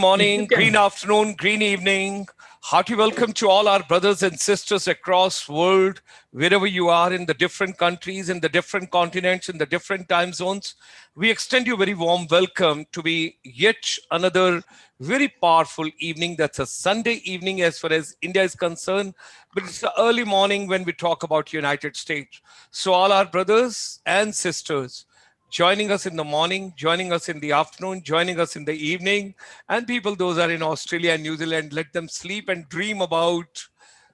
morning, green afternoon, green evening. Hearty welcome to all our brothers and sisters across world, wherever you are in the different countries, in the different continents, in the different time zones. We extend you a very warm welcome to be yet another very powerful evening. That's a Sunday evening as far as India is concerned, but it's the early morning when we talk about United States. So all our brothers and sisters, joining us in the morning, joining us in the afternoon, joining us in the evening, and people those are in Australia and New Zealand, let them sleep and dream about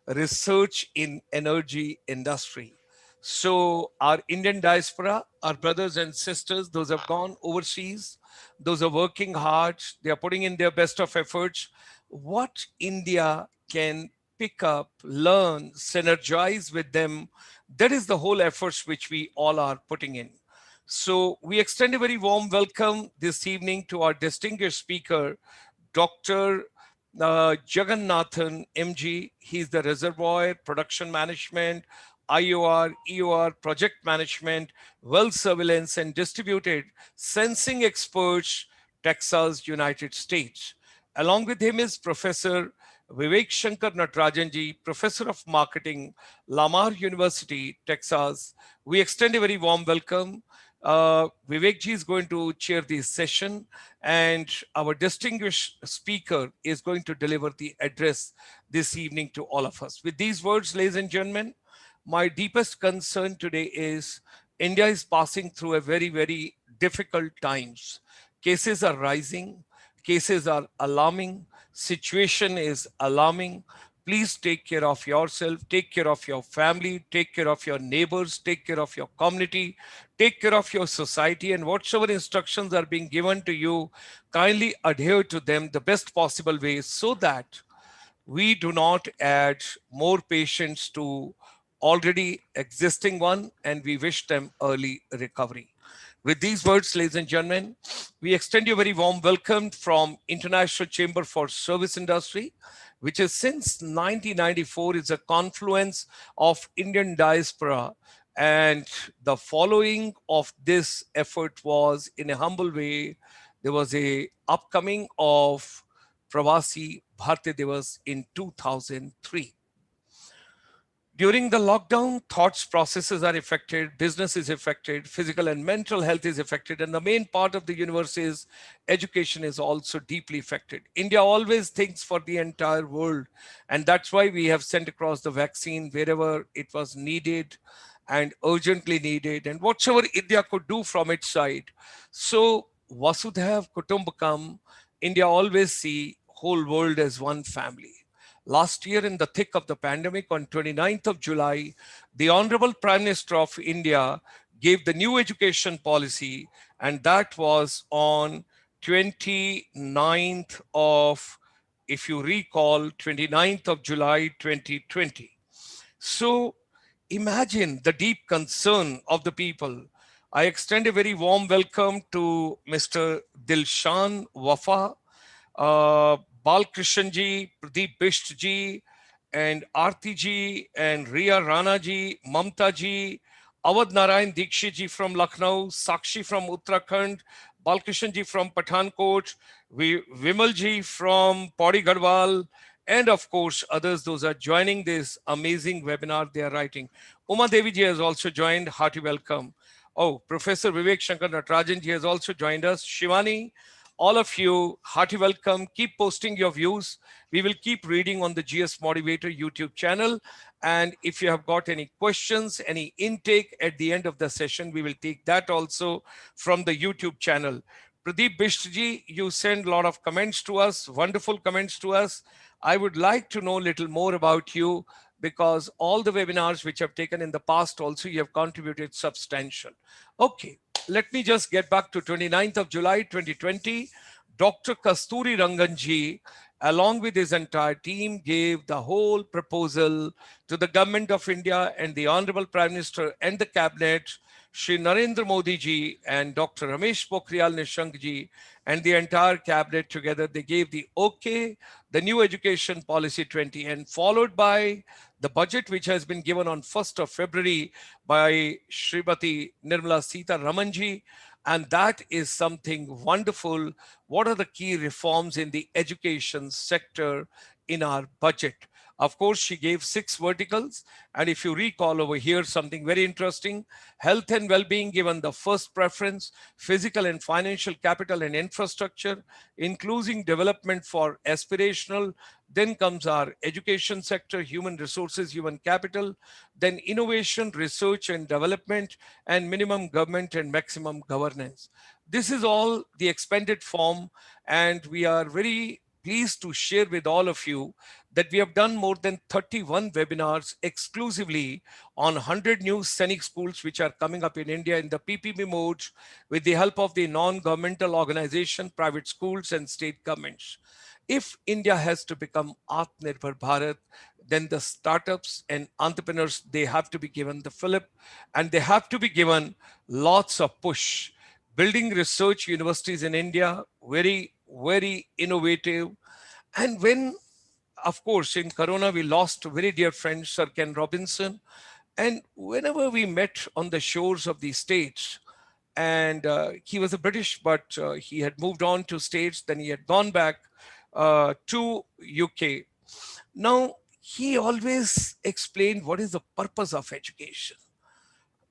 research in energy industry. So our Indian diaspora, our brothers and sisters, those have gone overseas, those are working hard, they are putting in their best of efforts. What India can pick up, learn, synergize with them, that is the whole efforts which we all are putting in. So we extend a very warm welcome this evening to our distinguished speaker, Dr. Jagannathan MG. He's the Reservoir Production Management, IOR, EOR, Project Management, Well Surveillance and Distributed Sensing Experts, Texas, United States. Along with him is Professor Vivek Shankar Natarajanji, Professor of Marketing, Lamar University, Texas. We extend a very warm welcome. Vivek ji is going to chair this session, and our distinguished speaker is going to deliver the address this evening to all of us. With these words, ladies and gentlemen, my deepest concern today is India is passing through a very, very difficult times. Cases are rising, cases are alarming, situation is alarming. Please take care of yourself, take care of your family, take care of your neighbors, take care of your community, take care of your society, and whatsoever instructions are being given to you, kindly adhere to them the best possible way so that we do not add more patients to already existing one, and we wish them early recovery. With these words, ladies and gentlemen, we extend you a very warm welcome from International Chamber for Service Industry, which is since 1994 is a confluence of Indian diaspora. And the following of this effort was, in a humble way, there was a upcoming of Pravasi Bhartiya Divas in 2003. During the lockdown, thoughts processes are affected, business is affected, physical and mental health is affected, and the main part of the universe is education is also deeply affected. India always thinks for the entire world, and that's why we have sent across the vaccine wherever it was needed and urgently needed, and whatsoever India could do from its side. So Vasudhaiv Kutumbakam, India always see whole world as one family. Last year, in the thick of the pandemic, on 29th of July, the Honorable Prime Minister of India gave the new education policy, and that was on 29th of, if you recall, 29th of July 2020. So imagine the deep concern of the people. I extend a very warm welcome to Mr. Dilshan Wafa, Balkrishan ji, Pradeep Bisht ji, and Aarti ji, and Ria Rana ji, Mamta ji, Awadh Narayan Dikshit ji from Lucknow, Sakshi from Uttarakhand, Balkrishan ji from Pathankot, Vimal ji from Pauri Garhwal, and of course others, those are joining this amazing webinar they are writing. Uma Devi ji has also joined, hearty welcome. Oh, Professor Vivek Shankar Natarajan ji has also joined us. Shivani, all of you, hearty welcome. Keep posting your views. We will keep reading on the GS Motivator YouTube channel. And if you have got any questions, any intake at the end of the session, we will take that also from the YouTube channel. Pradeep Bishtji, you send a lot of comments to us, wonderful comments to us. I would like to know a little more about you, because all the webinars which I've taken in the past also, you have contributed substantial. Okay. Let me just get back to 29th of July 2020. Dr. Kasturi Ranganji, along with his entire team, gave the whole proposal to the government of India and the Honorable Prime Minister and the Cabinet, Shri Narendra Modi ji and Dr. Ramesh Pokhriyal Nishank ji and the entire Cabinet together. They gave the okay, the new education policy 20, and followed by the budget which has been given on 1st of February by Srimati Nirmala Sita Ramanji. And that is something wonderful. What are the key reforms in the education sector in our budget? Of course, she gave 6 verticals. And if you recall over here, something very interesting: health and well-being given the first preference, physical and financial capital and infrastructure, including development for aspirational. Then comes our education sector, human resources, human capital, then innovation, research and development, and minimum government and maximum governance. This is all the expanded form, and we are very pleased to share with all of you that we have done more than 31 webinars exclusively on 100 new scenic schools which are coming up in India in the PPP mode with the help of the non-governmental organization, private schools and state governments. If India has to become Atmanirbhar Bharat, then the startups and entrepreneurs, they have to be given the fillip, and they have to be given lots of push. Building research universities in India, very, very innovative. And when, of course, in Corona, we lost a very dear friend, Sir Ken Robinson. And whenever we met on the shores of the States, and he was a British, but he had moved on to States, then he had gone back to UK. Now, he always explained what is the purpose of education.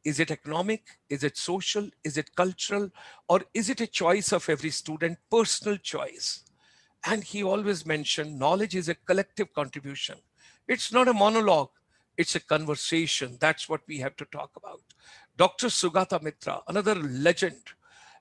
Is it economic? Is it social? Is it cultural? Or is it a choice of every student, personal choice? And he always mentioned knowledge is a collective contribution. It's not a monologue, it's a conversation. That's what we have to talk about. Dr. Sugata Mitra, another legend,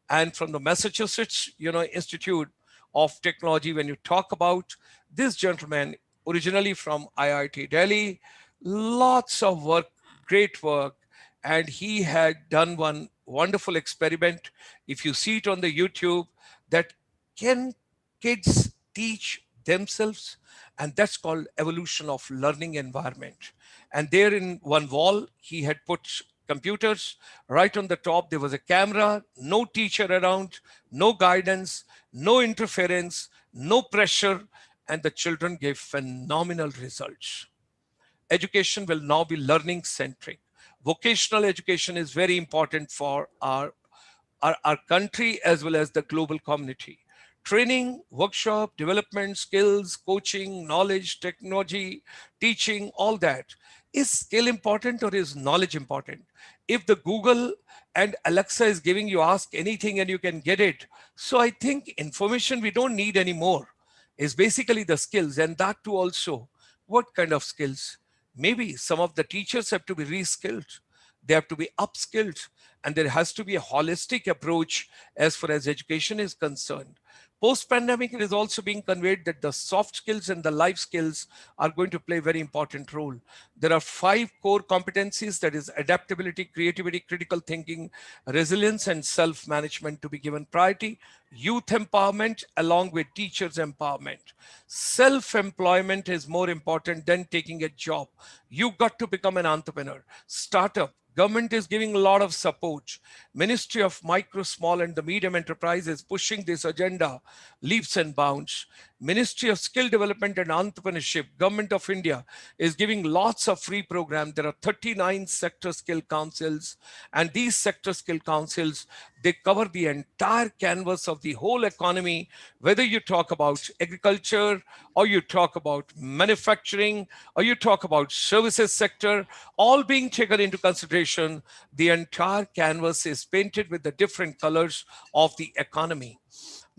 and from the Massachusetts, Institute of Technology, when you talk about this gentleman, originally from IIT Delhi, lots of work, great work, and he had done one wonderful experiment. If you see it on the YouTube, that can kids teach themselves? And that's called evolution of learning environment. And there in one wall, he had put computers. Right on the top, there was a camera, no teacher around, no guidance, no interference, no pressure, and the children gave phenomenal results. Education will now be learning centric. Vocational education is very important for our country as well as the global community. Training, workshop, development, skills, coaching, knowledge, technology, teaching, all that. Is skill important or is knowledge important? If the Google and Alexa is giving you ask anything and you can get it. So I think information we don't need anymore is basically the skills, and that too also. What kind of skills? Maybe some of the teachers have to be reskilled. They have to be upskilled, and there has to be a holistic approach as far as education is concerned. Post-pandemic, it is also being conveyed that the soft skills and the life skills are going to play a very important role. There are 5 core competencies, that is adaptability, creativity, critical thinking, resilience, and self-management to be given priority. Youth empowerment along with teachers empowerment. Self-employment is more important than taking a job. You got to become an entrepreneur. Startup. Government is giving a lot of support. Ministry of Micro, Small and the Medium Enterprise is pushing this agenda leaps and bounds. Ministry of Skill Development and Entrepreneurship, Government of India is giving lots of free programs. There are 39 sector skill councils, and these sector skill councils, they cover the entire canvas of the whole economy, whether you talk about agriculture or you talk about manufacturing or you talk about services sector, all being taken into consideration. The entire canvas is painted with the different colors of the economy.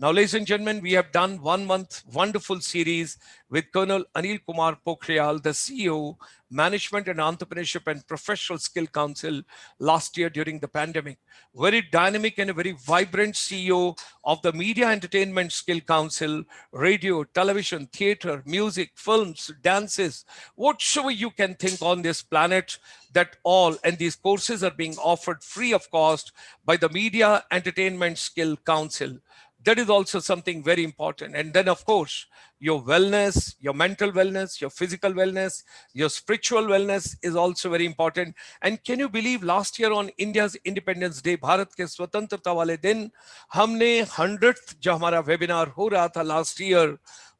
Now, ladies and gentlemen, we have done 1 month wonderful series with Colonel Anil Kumar Pokhriyal, the CEO, Management and Entrepreneurship and Professional Skill Council last year during the pandemic. Very dynamic and a very vibrant CEO of the Media Entertainment Skill Council, radio, television, theater, music, films, dances, whatsoever you can think on this planet, that all, and these courses are being offered free of cost by the Media Entertainment Skill Council. That is also something very important. And then, of course, your wellness, your mental wellness, your physical wellness, your spiritual wellness is also very important. And can you believe last year on India's Independence Day, Bharat ke Swatantrata wale din, हमने 100th जो हमारा webinar हो रहा था last year,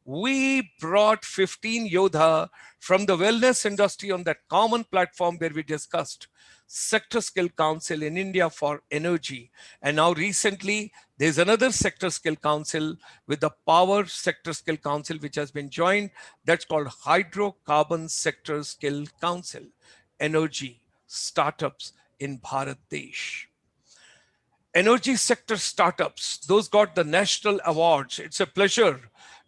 We brought 15 Yodha from the wellness industry on that common platform where we discussed Sector Skill Council in India for energy. And now recently, there's another Sector Skill Council with the Power Sector Skill Council, which has been joined. That's called Hydrocarbon Sector Skill Council, energy startups in Bharat Desh. Energy sector startups, those got the national awards. It's a pleasure.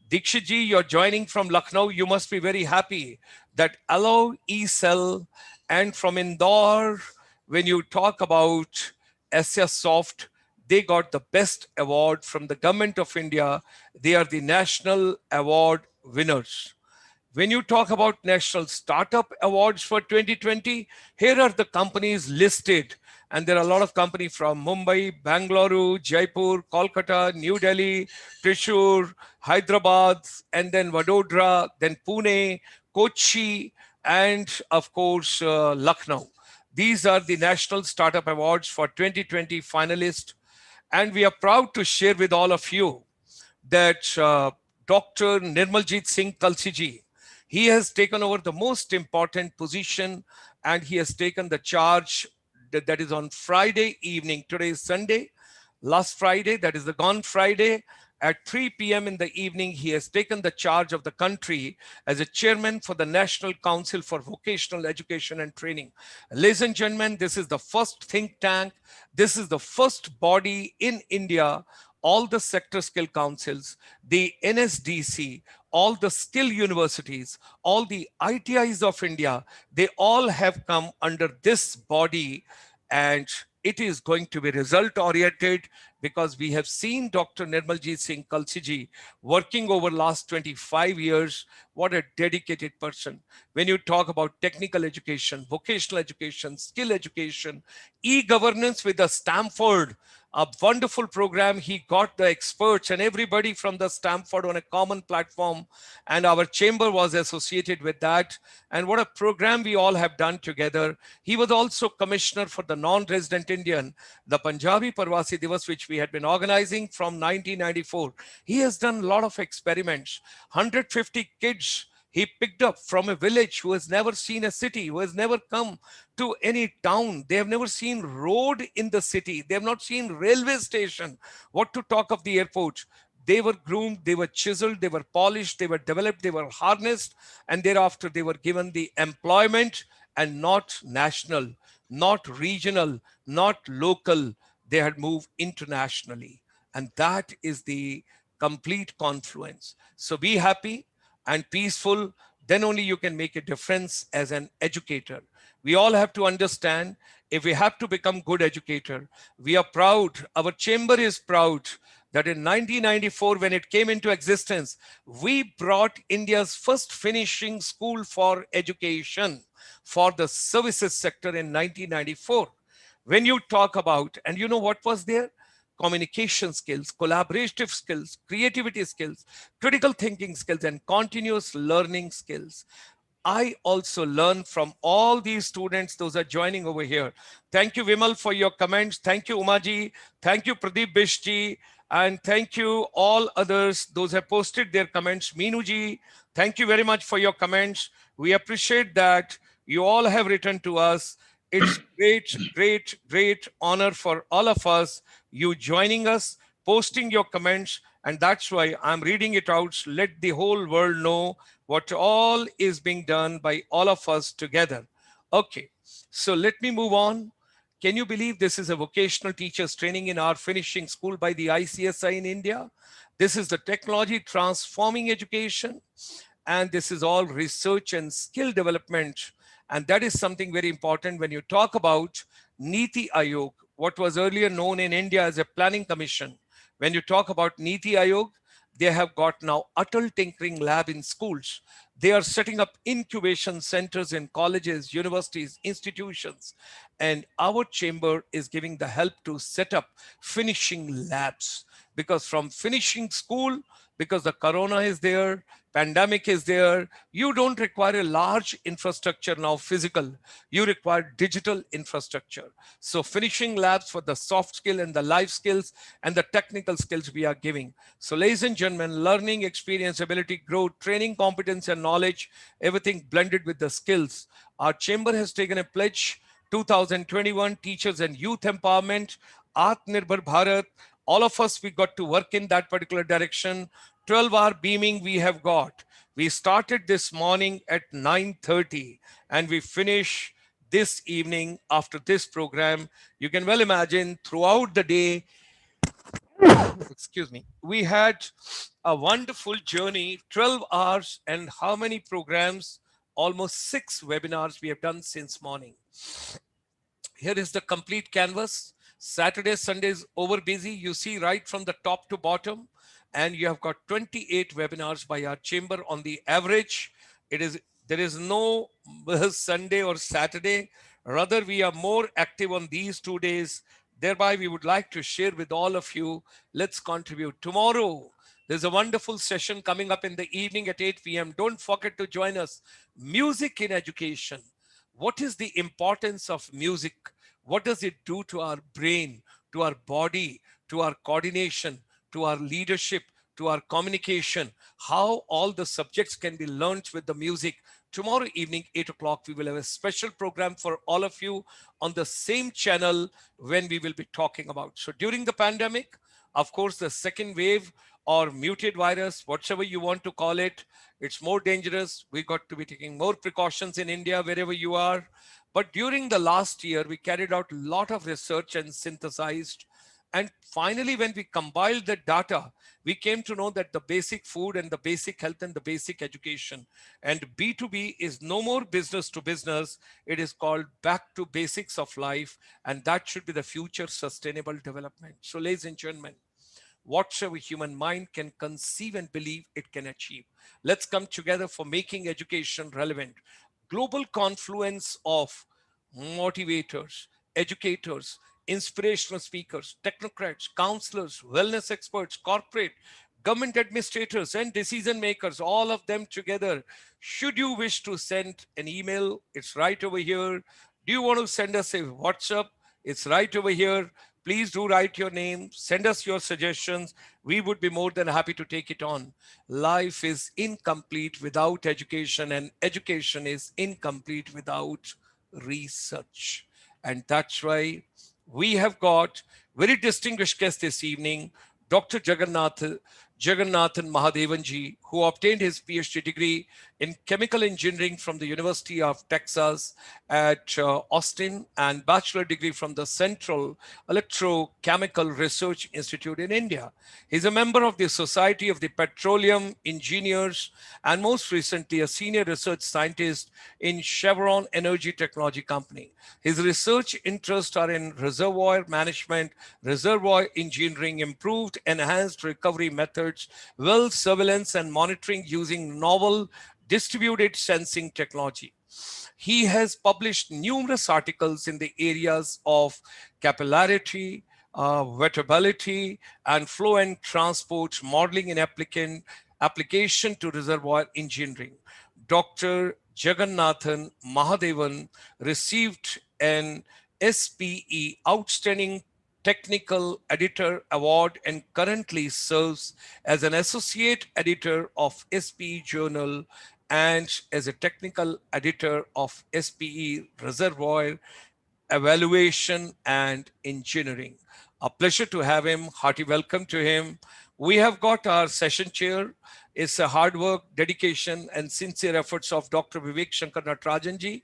Dikshitji, you're joining from Lucknow. You must be very happy that Allow eCell and from Indore, when you talk about SS Soft, they got the best award from the government of India. They are the national award winners. When you talk about National Startup Awards for 2020, here are the companies listed. And there are a lot of companies from Mumbai, Bangalore, Jaipur, Kolkata, New Delhi, Thrissur, Hyderabad, and then Vadodara, then Pune, Kochi, and of course, Lucknow. These are the National Startup Awards for 2020 finalists. And we are proud to share with all of you that Dr. Nirmaljit Singh Kalsiji, he has taken over the most important position and he has taken the charge that is on Friday evening. Today is Sunday. Last Friday, that is the gone Friday, at 3 p.m. in the evening, he has taken the charge of the country as a chairman for the National Council for Vocational Education and Training. Ladies and gentlemen, this is the first think tank. This is the first body in India, all the sector skill councils, the NSDC, all the skill universities, all the ITIs of India, they all have come under this body, and it is going to be result oriented because we have seen Dr. Nirmaljit Singh Kalsiji working over last 25 years. What a dedicated person. When you talk about technical education, vocational education, skill education, e-governance with the Stanford, a wonderful program. He got the experts and everybody from the Stanford on a common platform, and our chamber was associated with that. And what a program we all have done together. He was also commissioner for the non-resident Indian, the Punjabi Parvasi Diwas, which we had been organizing from 1994. He has done a lot of experiments. 150 kids he picked up from a village who has never seen a city, who has never come to any town. They have never seen road in the city. They have not seen railway station. What to talk of the airport? They were groomed, they were chiseled, they were polished, they were developed, they were harnessed, and thereafter they were given the employment, and not national, not regional, not local. They had moved internationally. And that is the complete confluence. So be happy and peaceful, then only you can make a difference as an educator. We all have to understand, if we have to become good educator, we are proud, our chamber is proud that in 1994, when it came into existence, we brought India's first finishing school for education for the services sector in 1994. When you talk about, and you know what was there? Communication skills, collaborative skills, creativity skills, critical thinking skills, and continuous learning skills. I also learn from all these students, those are joining over here. Thank you, Vimal, for your comments. Thank you, Umaji. Thank you, Pradeep Bishji. And thank you, all others, those have posted their comments. Meenuji, thank you very much for your comments. We appreciate that you all have written to us. It's great, great, great honor for all of us, you joining us, posting your comments, and that's why I'm reading it out. Let the whole world know what all is being done by all of us together. Okay, so let me move on. Can you believe this is a vocational teachers training in our finishing school by the ICSI in India? This is the technology transforming education, and this is all research and skill development. And that is something very important when you talk about Niti Aayog, what was earlier known in India as a planning commission. When you talk about Niti Aayog, they have got now Atal Tinkering Lab in schools. They are setting up incubation centers in colleges, universities, institutions, and our chamber is giving the help to set up finishing labs. Because from finishing school, because the corona is there, pandemic is there, you don't require a large infrastructure now physical, you require digital infrastructure. So finishing labs for the soft skill and the life skills and the technical skills we are giving. So ladies and gentlemen, learning, experience, ability, growth, training, competence and knowledge, everything blended with the skills. Our chamber has taken a pledge, 2021 teachers and youth empowerment, Atmanirbhar Bharat. All of us, we got to work in that particular direction. 12-hour beaming we have got. We started this morning at 9:30 and we finish this evening after this program. You can well imagine throughout the day, excuse me, we had a wonderful journey, 12 hours, and how many programs? Almost 6 webinars we have done since morning. Here is the complete canvas. Saturday, Sundays over busy. You see right from the top to bottom, and you have got 28 webinars by our chamber on the average. There is no Sunday or Saturday. Rather, we are more active on these 2 days. Thereby, we would like to share with all of you. Let's contribute. Tomorrow, there's a wonderful session coming up in the evening at 8 p.m. Don't forget to join us. Music in education. What is the importance of music? What does it do to our brain, to our body, to our coordination, to our leadership, to our communication? How all the subjects can be learned with the music. Tomorrow evening, 8 o'clock, we will have a special program for all of you on the same channel when we will be talking about. So during the pandemic, of course, the second wave or muted virus, whatever you want to call it, it's more dangerous. We got to be taking more precautions in India, wherever you are. But during the last year, we carried out a lot of research and synthesized. And finally, when we compiled the data, we came to know that the basic food and the basic health and the basic education and B2B is no more business to business. It is called back to basics of life. And that should be the future sustainable development. So ladies and gentlemen, whatsoever human mind can conceive and believe it can achieve. Let's come together for making education relevant. Global confluence of motivators, educators, inspirational speakers, technocrats, counselors, wellness experts, corporate, government administrators, and decision makers, all of them together. Should you wish to send an email, it's right over here. Do you want to send us a WhatsApp? It's right over here. Please do write your name, send us your suggestions. We would be more than happy to take it on. Life is incomplete without education, and education is incomplete without research. And that's why we have got very distinguished guest this evening, Dr. Jagannathan Mahadevanji, who obtained his PhD degree in chemical engineering from the University of Texas at Austin and bachelor degree from the Central Electrochemical Research Institute in India. He's a member of the Society of the Petroleum Engineers and most recently a senior research scientist in Chevron Energy Technology Company. His research interests are in reservoir management, reservoir engineering, improved enhanced recovery methods, well surveillance and monitoring using novel distributed sensing technology. He has published numerous articles in the areas of capillarity, wettability, and flow and transport modeling and application to reservoir engineering. Dr. Jagannathan Mahadevan received an SPE Outstanding Technical Editor Award and currently serves as an associate editor of SPE Journal and as a technical editor of SPE Reservoir Evaluation and Engineering. A pleasure to have him. Hearty welcome to him. We have got our session chair. It's a hard work, dedication, and sincere efforts of Dr. Vivek Shankar Natarajanji.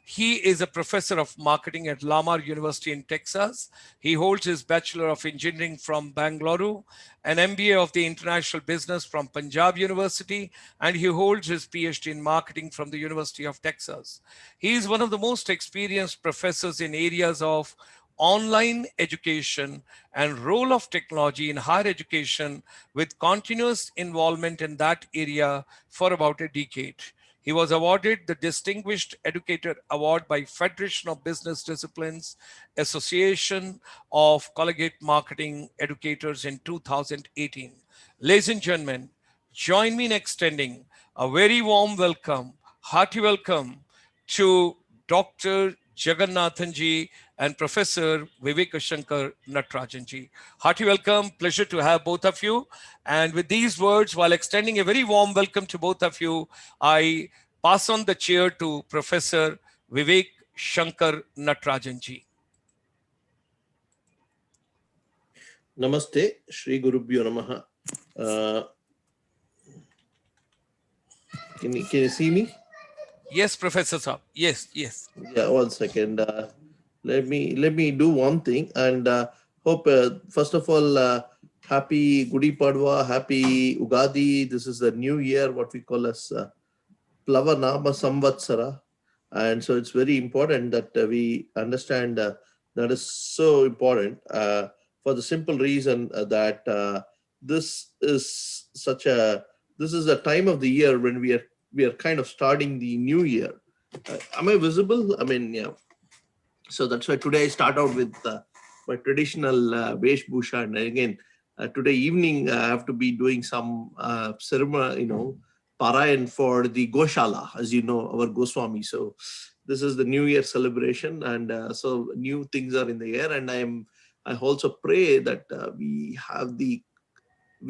He is a professor of marketing at Lamar University in Texas. He holds his Bachelor of Engineering from Bangalore, an MBA of the International Business from Punjabi University, and he holds his PhD in marketing from the University of Texas. He is one of the most experienced professors in areas of online education and role of technology in higher education with continuous involvement in that area for about a decade. He was awarded the Distinguished Educator Award by Federation of Business Disciplines, Association of Collegiate Marketing Educators in 2018. Ladies and gentlemen, join me in extending a very warm welcome, hearty welcome to Dr. Jagannathanji and Professor Vivek Shankar Natarajanji. Hearty welcome, pleasure to have both of you. And with these words, while extending a very warm welcome to both of you, I pass on the chair to Professor Vivek Shankar Natarajanji. Namaste, Shri Gurubhyo Namaha. Can you see me? Yes, Professor Saab. Yes. Yeah, 1 second. Let me do one thing and hope first of all happy Gudi Padwa, happy Ugadi. This is the new year, what we call as Plava Nama Samvatsara, and so it's very important that we understand that is so important for the simple reason that this is a time of the year when we are kind of starting the new year. Am I visible? I mean, yeah. So that's why today I start out with my traditional Veshbhusha, and again today evening I have to be doing some ceremony, Parayan for the Goshala, as you know, our Goswami. So this is the New Year celebration, and so new things are in the air. And I also pray that we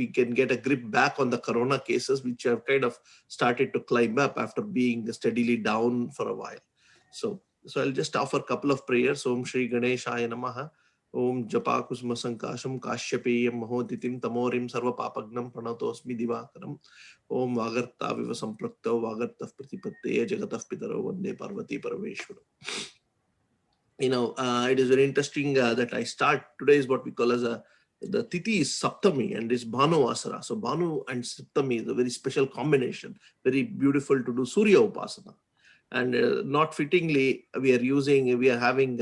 can get a grip back on the corona cases, which have kind of started to climb up after being steadily down for a while. So I'll just offer a couple of prayers. Om Shri Ganeshaya Namaha. Om Japakusma Sankasham Kashyapeyam Mahoditim Tamorim Sarva Papagnam Pranatosmi Divakaram. Om Vagarta Viva Samprakta Vagartaf Pratipatte Jagataf Pitaro Vande Parvati Parameshwara. It is very interesting that I start today is what we call as the Tithi is Saptami and is Bhanu Asara. So Bhanu and Saptami is a very special combination, very beautiful to do Surya Upasana. And not fittingly, we are having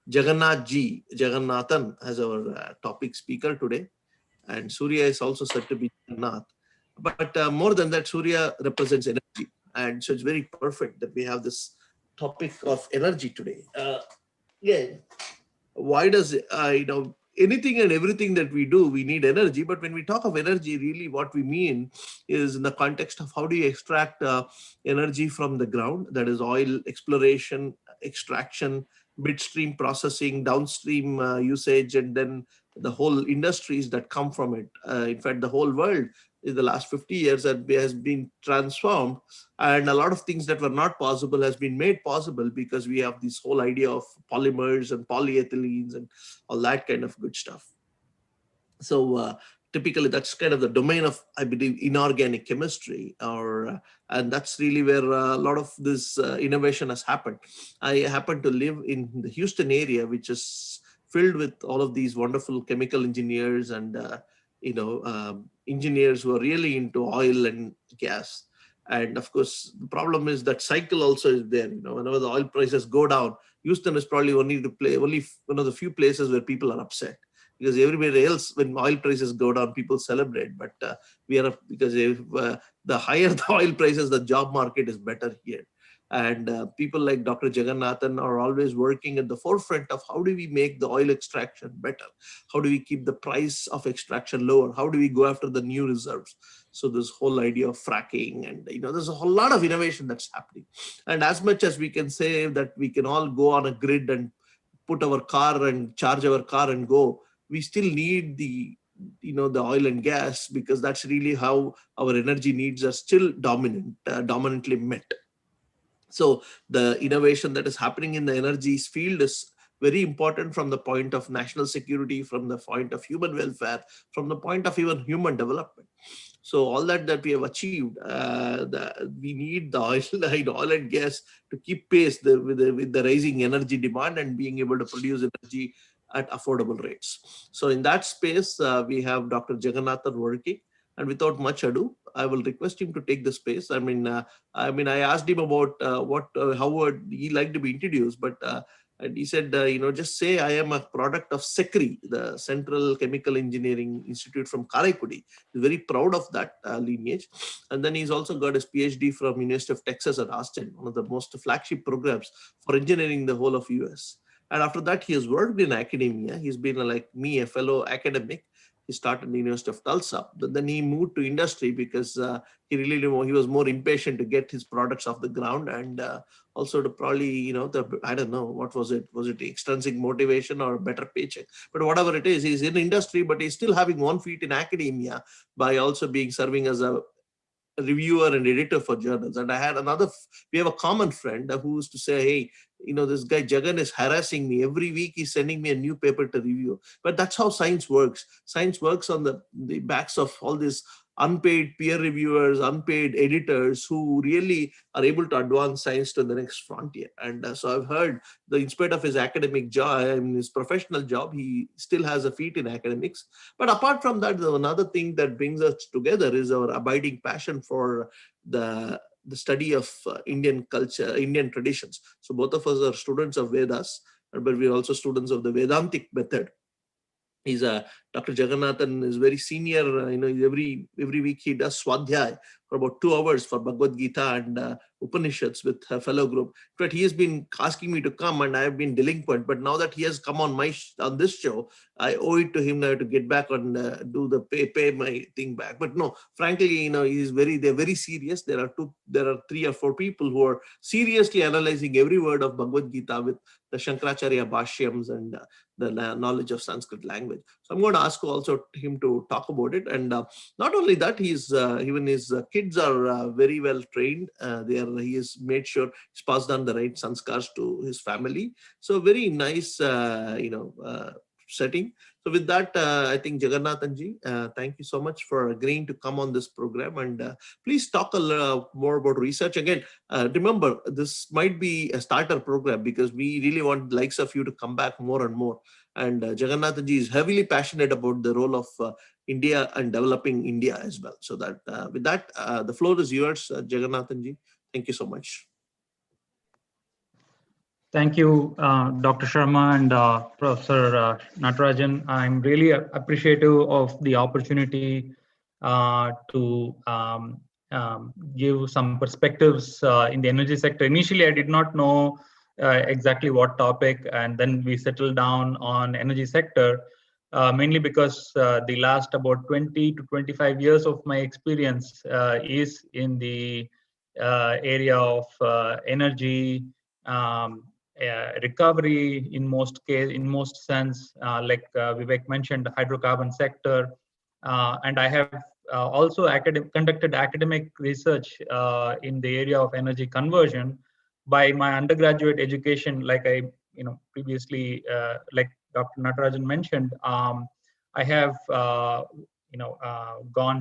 Jagannathan as our topic speaker today. And Surya is also said to be Jagannath. But more than that, Surya represents energy. And so it's very perfect that we have this topic of energy today. Why does anything and everything that we do, we need energy? But when we talk of energy, really what we mean is in the context of how do you extract energy from the ground, that is oil exploration, extraction, midstream processing, downstream usage, and then the whole industries that come from it. In fact, the whole world in the last 50 years has been transformed, and a lot of things that were not possible has been made possible because we have this whole idea of polymers and polyethylenes and all that kind of good stuff. So typically that's kind of the domain of, I believe, inorganic chemistry, and that's really where a lot of this innovation has happened. I happen to live in the Houston area, which is filled with all of these wonderful chemical engineers and engineers who are really into oil and gas. And of course, the problem is that cycle also is there. Whenever the oil prices go down, Houston is probably only one of the few places where people are upset, because everywhere else, when oil prices go down, people celebrate. But because if the higher the oil prices, the job market is better here. And people like Dr. Jagannathan are always working at the forefront of how do we make the oil extraction better? How do we keep the price of extraction lower? How do we go after the new reserves? So this whole idea of fracking, and there's a whole lot of innovation that's happening. And as much as we can say that we can all go on a grid and put our car and charge our car and go, we still need the oil and gas, because that's really how our energy needs are still dominantly met. So the innovation that is happening in the energy field is very important from the point of national security, from the point of human welfare, from the point of even human development. So all that we have achieved, we need the oil and gas to keep pace with the rising energy demand and being able to produce energy at affordable rates. So in that space, we have Dr. Jagannathan working. And without much ado, I will request him to take the space. I asked him about how would he like to be introduced, but And he said, just say I am a product of SECRI, the Central Chemical Engineering Institute from Karaikudi. He's very proud of that lineage. And then he's also got his PhD from University of Texas at Austin, one of the most flagship programs for engineering in the whole of US. And after that, he has worked in academia. He's been like me, a fellow academic. He started in the University of Tulsa, but then he moved to industry because he was more impatient to get his products off the ground, and also to probably, I don't know, what was it? Was it extrinsic motivation or better paycheck? But whatever it is, he's in industry, but he's still having 1 foot in academia by also serving as a reviewer and editor for journals. And I had we have a common friend who used to say, hey, this guy Jagan is harassing me. Every week he's sending me a new paper to review. But that's how science works. Science works on the backs of all these unpaid peer reviewers, unpaid editors who really are able to advance science to the next frontier. And so I've heard that in spite of his academic job, his professional job, he still has a feat in academics. But apart from that, another thing that brings us together is our abiding passion for the study of Indian culture, Indian traditions. So both of us are students of Vedas, but we're also students of the Vedantic method. He's Dr. Jagannathan is very senior. Every week he does Swadhyay for about 2 hours for Bhagavad Gita and Upanishads with a fellow group. But he has been asking me to come, and I have been delinquent. But now that he has come on this show, I owe it to him now to get back and do the pay my thing back. But no, frankly, they're very serious. There are 3 or 4 people who are seriously analyzing every word of Bhagavad Gita with the Shankaracharya Bhashyams and the knowledge of Sanskrit language. So I'm going to ask also him to talk about it. And not only that, even his kids are very well trained. He has made sure he's passed on the right sanskars to his family. So very nice, setting. So with that, I think Jagannathanji, thank you so much for agreeing to come on this program. And please talk a little more about research. Again, remember, this might be a starter program because we really want the likes of you to come back more and more. And Jagannathanji is heavily passionate about the role of India and developing India as well. So that with that, the floor is yours, Jagannathanji. Thank you so much. Thank you, Dr. Sharma and Professor Natarajan. I'm really appreciative of the opportunity to give some perspectives in the energy sector. Initially, I did not know exactly what topic, and then we settled down on energy sector, mainly because the last about 20 to 25 years of my experience is in the area of energy recovery in most sense, like Vivek mentioned, the hydrocarbon sector, and I have also conducted academic research in the area of energy conversion. By my undergraduate education, like I previously, like Dr. Natarajan mentioned, I have gone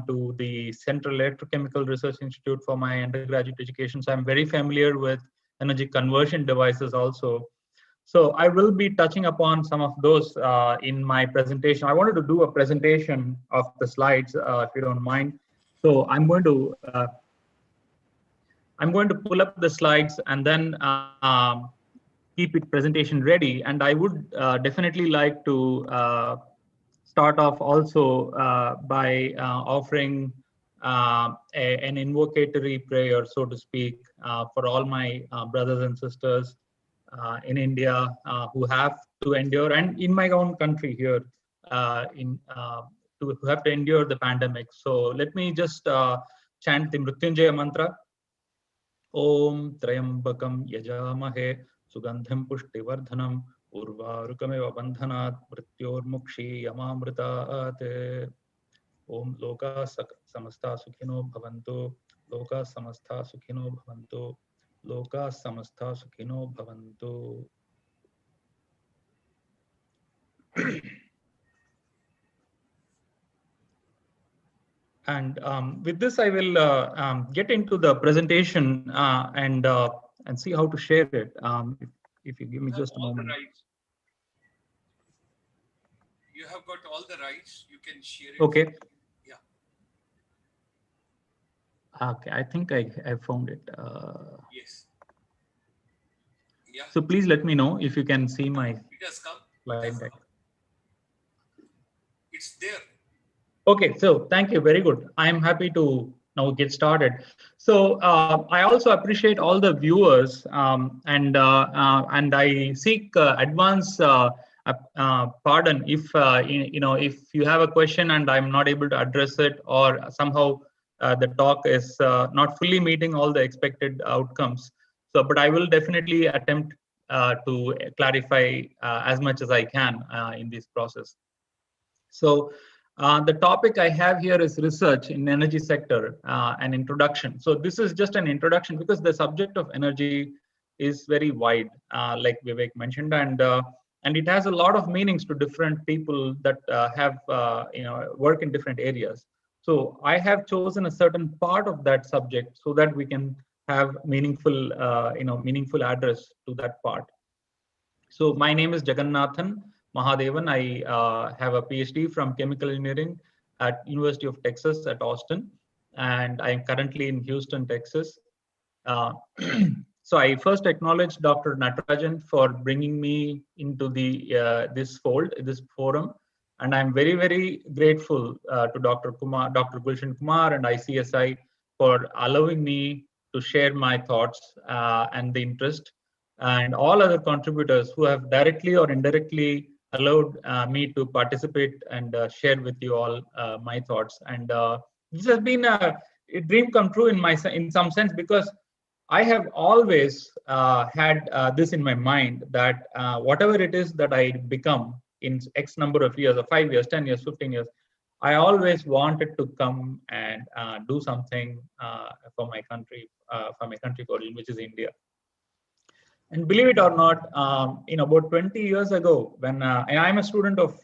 to the Central Electrochemical Research Institute for my undergraduate education, so I'm very familiar with energy conversion devices also. So I will be touching upon some of those in my presentation. I wanted to do a presentation of the slides, if you don't mind. So I'm going to pull up the slides and then keep it presentation ready. And I would definitely like to start off also by offering an invocatory prayer, so to speak, for all my brothers and sisters in India who have to endure, and in my own country here, who have to endure the pandemic. So let me just chant the Mrityunjaya mantra. Om Trayambakam Yajamahe Sugandham Pushtivardhanam Urvarukamiva Bandhanat Mrityormukshi Yamamritaat. Om Loka Samastha Sukhino Bhavantu. Loka Samastha Sukhino Bhavantu. Loka Samastha Sukhino Bhavantu. And with this, I will get into the presentation and see how to share it. If you give me just a moment. You have got all the rights. You can share it. Okay. Yeah. Okay, I think I found it. Yes. Yeah. So please let me know if you can see my It has come. slide deck. It's there. Okay, so thank you. Very good. I'm happy to now get started. So I also appreciate all the viewers, and I seek advance pardon if if you have a question and I'm not able to address it, or somehow the talk is not fully meeting all the expected outcomes. So, but I will definitely attempt to clarify as much as I can in this process. So the topic I have here is research in energy sector, an introduction. So this is just an introduction because the subject of energy is very wide, like Vivek mentioned, and it has a lot of meanings to different people that have work in different areas. So I have chosen a certain part of that subject so that we can have meaningful meaningful address to that part. So my name is Jagannathan Mahadevan. I have a PhD from chemical engineering at University of Texas at Austin, and I am currently in Houston, Texas. Uh, so I first acknowledge Dr. Natarajan for bringing me into the this fold, this forum, and I'm very, very grateful to Dr. Kumar, Dr. Gulshan Kumar, and ICSI for allowing me to share my thoughts and the interest, and all other contributors who have directly or indirectly allowed me to participate and share with you all my thoughts. And this has been a dream come true in some sense, because I have always had this in my mind that whatever it is that I become in X number of years, or 5 years, 10 years, 15 years, I always wanted to come and do something for my country of origin, which is India. And believe it or not, in about 20 years ago, when and I'm a student of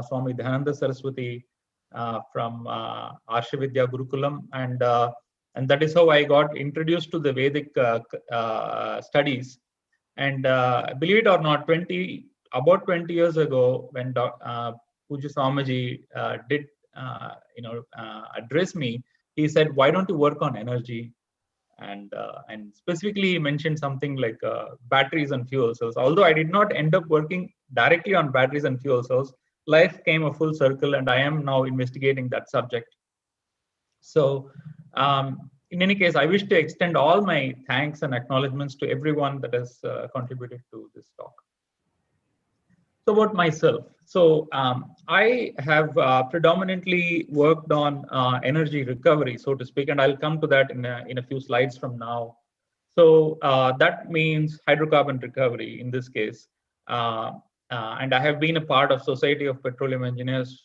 Swami Dhananda Saraswati from Arshavidya Gurukulam, and that is how I got introduced to the Vedic studies. And believe it or not, about 20 years ago, when Puja Swamiji did address me, he said, "Why don't you work on energy?" And specifically he mentioned something like batteries and fuel cells. Although I did not end up working directly on batteries and fuel cells, life came a full circle, and I am now investigating that subject. So in any case, I wish to extend all my thanks and acknowledgements to everyone that has contributed to this talk. So about myself. So I have predominantly worked on energy recovery, so to speak, and I'll come to that in a few slides from now. So that means hydrocarbon recovery in this case. And I have been a part of Society of Petroleum Engineers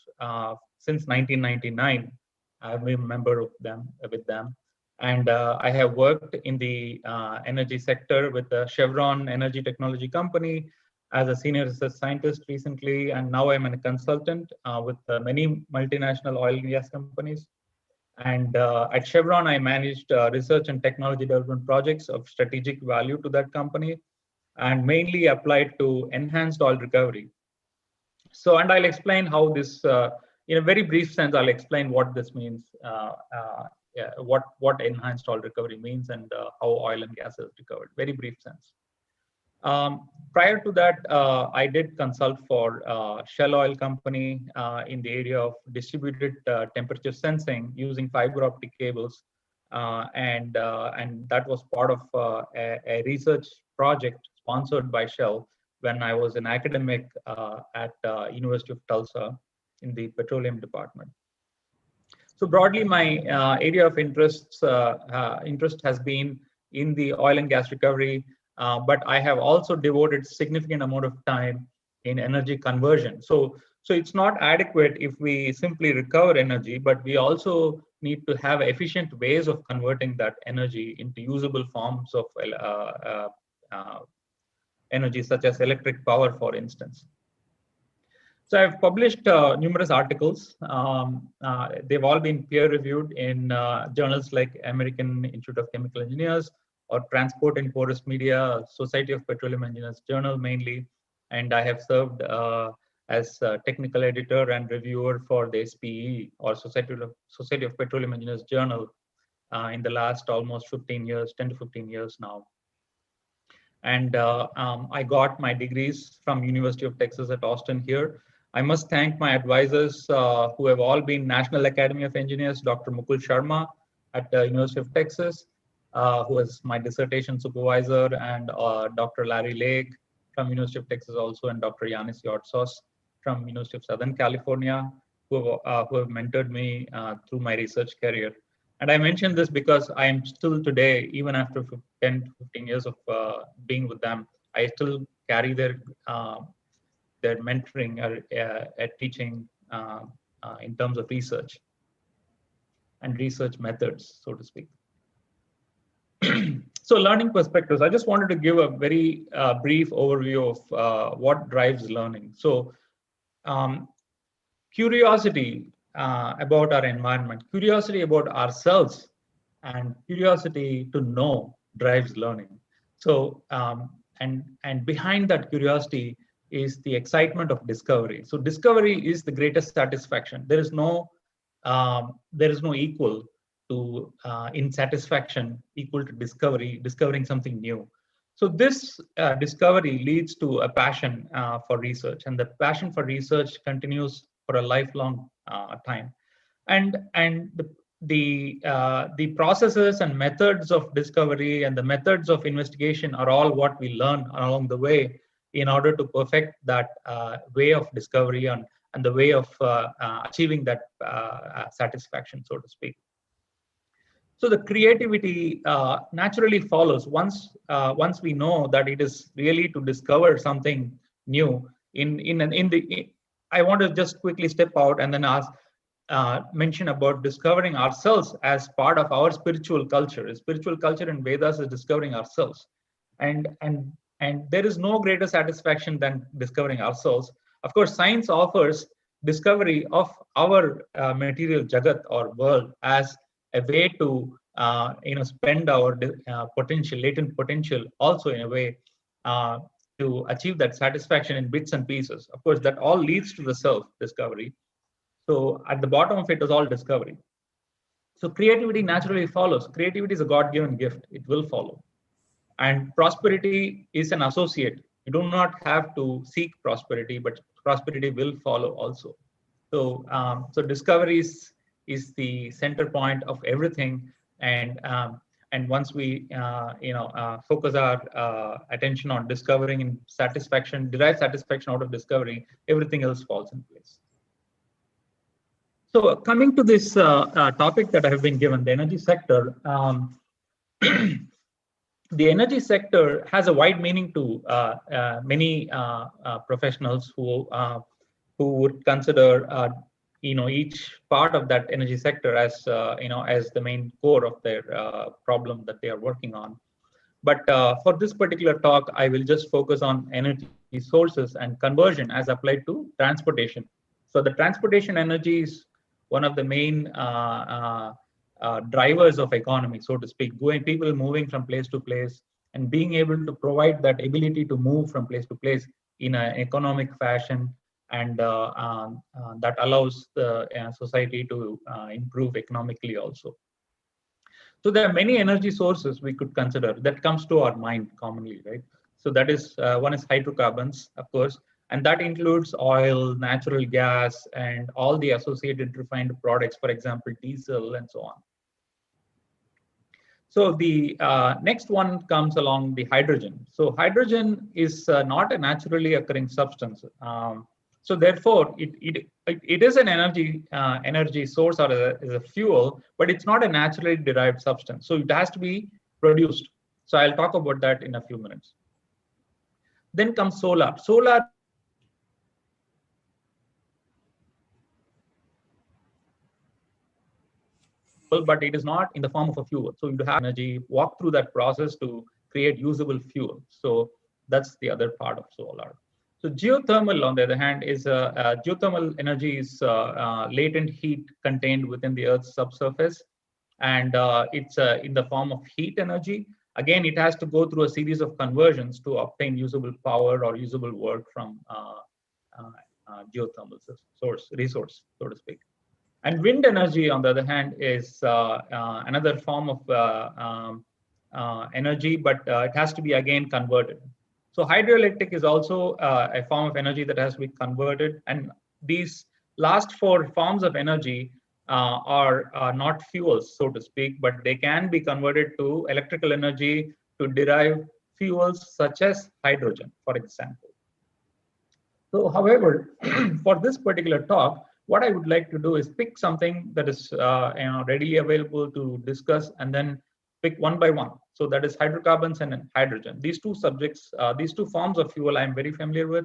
since 1999. I've been a member of them, with them. And I have worked in the energy sector with the Chevron Energy Technology Company as a senior research scientist recently, and now I'm a consultant with many multinational oil and gas companies. And at Chevron, I managed research and technology development projects of strategic value to that company, and mainly applied to enhanced oil recovery. So, and I'll explain how this, in a very brief sense, I'll explain what this means, what enhanced oil recovery means, and how oil and gas is recovered. Very brief sense. Prior to that, I did consult for Shell Oil Company in the area of distributed temperature sensing using fiber optic cables, and that was part of a research project sponsored by Shell when I was an academic at University of Tulsa in the petroleum department. So broadly, my area of interest has been in the oil and gas recovery, but I have also devoted significant amount of time in energy conversion. So it's not adequate if we simply recover energy, but we also need to have efficient ways of converting that energy into usable forms of energy, such as electric power, for instance. So I've published numerous articles. They've all been peer-reviewed in journals like American Institute of Chemical Engineers or Transport and Porous Media, Society of Petroleum Engineers Journal mainly. And I have served as technical editor and reviewer for the SPE, or Society of Petroleum Engineers Journal, in the last almost 15 years, 10 to 15 years now. And I got my degrees from University of Texas at Austin here. I must thank my advisors who have all been National Academy of Engineers, Dr. Mukul Sharma at the University of Texas, who was my dissertation supervisor, and Dr. Larry Lake from University of Texas also, and Dr. Yanis Yortsos from University of Southern California, who have mentored me through my research career. And I mention this because I am still today, even after 10 to 15 years of being with them, I still carry their mentoring or teaching in terms of research and research methods, so to speak. So learning perspectives, I just wanted to give a very brief overview of what drives learning. So curiosity about our environment, curiosity about ourselves, and curiosity to know drives learning. So and behind that curiosity is the excitement of discovery. So discovery is the greatest satisfaction. There is no equal to in satisfaction equal to discovering something new. So this discovery leads to a passion for research, and the passion for research continues for a lifelong time. And the processes and methods of discovery and the methods of investigation are all what we learn along the way in order to perfect that way of discovery and the way of achieving that satisfaction, so to speak. So the creativity naturally follows once we know that it is really to discover something new. I want to just quickly step out and then mention about discovering ourselves as part of our spiritual culture. Spiritual culture in Vedas is discovering ourselves, and there is no greater satisfaction than discovering ourselves. Of course, science offers discovery of our material jagat or world as a way to spend our latent potential also in a way to achieve that satisfaction in bits and pieces. Of course, that all leads to the self discovery. So at the bottom of it is all discovery. So creativity naturally follows. Creativity is a God-given gift. It will follow. And prosperity is an associate. You do not have to seek prosperity, but prosperity will follow also. So, so discovery is the center point of everything. And once we focus our attention on discovering and satisfaction, derive satisfaction out of discovery, everything else falls in place. So coming to this topic that I have been given, the energy sector, the energy sector has a wide meaning to many professionals who would consider each part of that energy sector as as the main core of their problem that they are working on. But for this particular talk, I will just focus on energy sources and conversion as applied to transportation. So the transportation energy is one of the main drivers of economy, so to speak, people moving from place to place and being able to provide that ability to move from place to place in an economic fashion, and that allows the society to improve economically also. So there are many energy sources we could consider that comes to our mind commonly, right? So that is one is hydrocarbons, of course, and that includes oil, natural gas, and all the associated refined products, for example, diesel and so on. So the next one comes along the hydrogen. So hydrogen is not a naturally occurring substance. So therefore, it is an energy source or is a fuel, but it's not a naturally derived substance. So it has to be produced. So I'll talk about that in a few minutes. Then comes solar. Solar but it is not in the form of a fuel. So you have energy, walk through that process to create usable fuel. So that's the other part of solar. So geothermal, on the other hand, is geothermal energy is latent heat contained within the Earth's subsurface, and it's in the form of heat energy. Again, it has to go through a series of conversions to obtain usable power or usable work from geothermal resource, so to speak. And wind energy, on the other hand, is another form of energy, but it has to be again converted. So hydroelectric is also a form of energy that has to be converted. And these last four forms of energy are not fuels, so to speak, but they can be converted to electrical energy to derive fuels such as hydrogen, for example. So, however, for this particular talk, what I would like to do is pick something that is readily available to discuss, and then pick one by one. So that is hydrocarbons and hydrogen. These two subjects, these two forms of fuel, I'm very familiar with.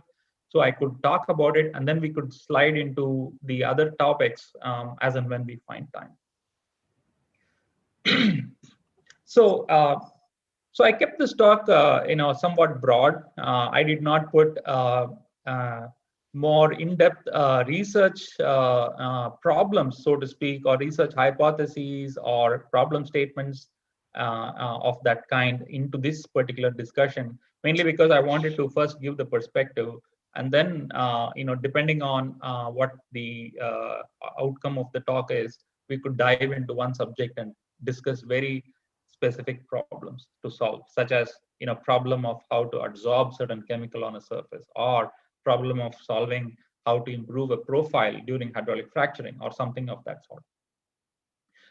So I could talk about it, and then we could slide into the other topics as and when we find time. So, so I kept this talk, somewhat broad. I did not put more in-depth research problems, so to speak, or research hypotheses or problem statements of that kind into this particular discussion, mainly because I wanted to first give the perspective, and then, depending on what the outcome of the talk is, we could dive into one subject and discuss very specific problems to solve, such as problem of how to adsorb certain chemical on a surface, or problem of solving how to improve a profile during hydraulic fracturing, or something of that sort.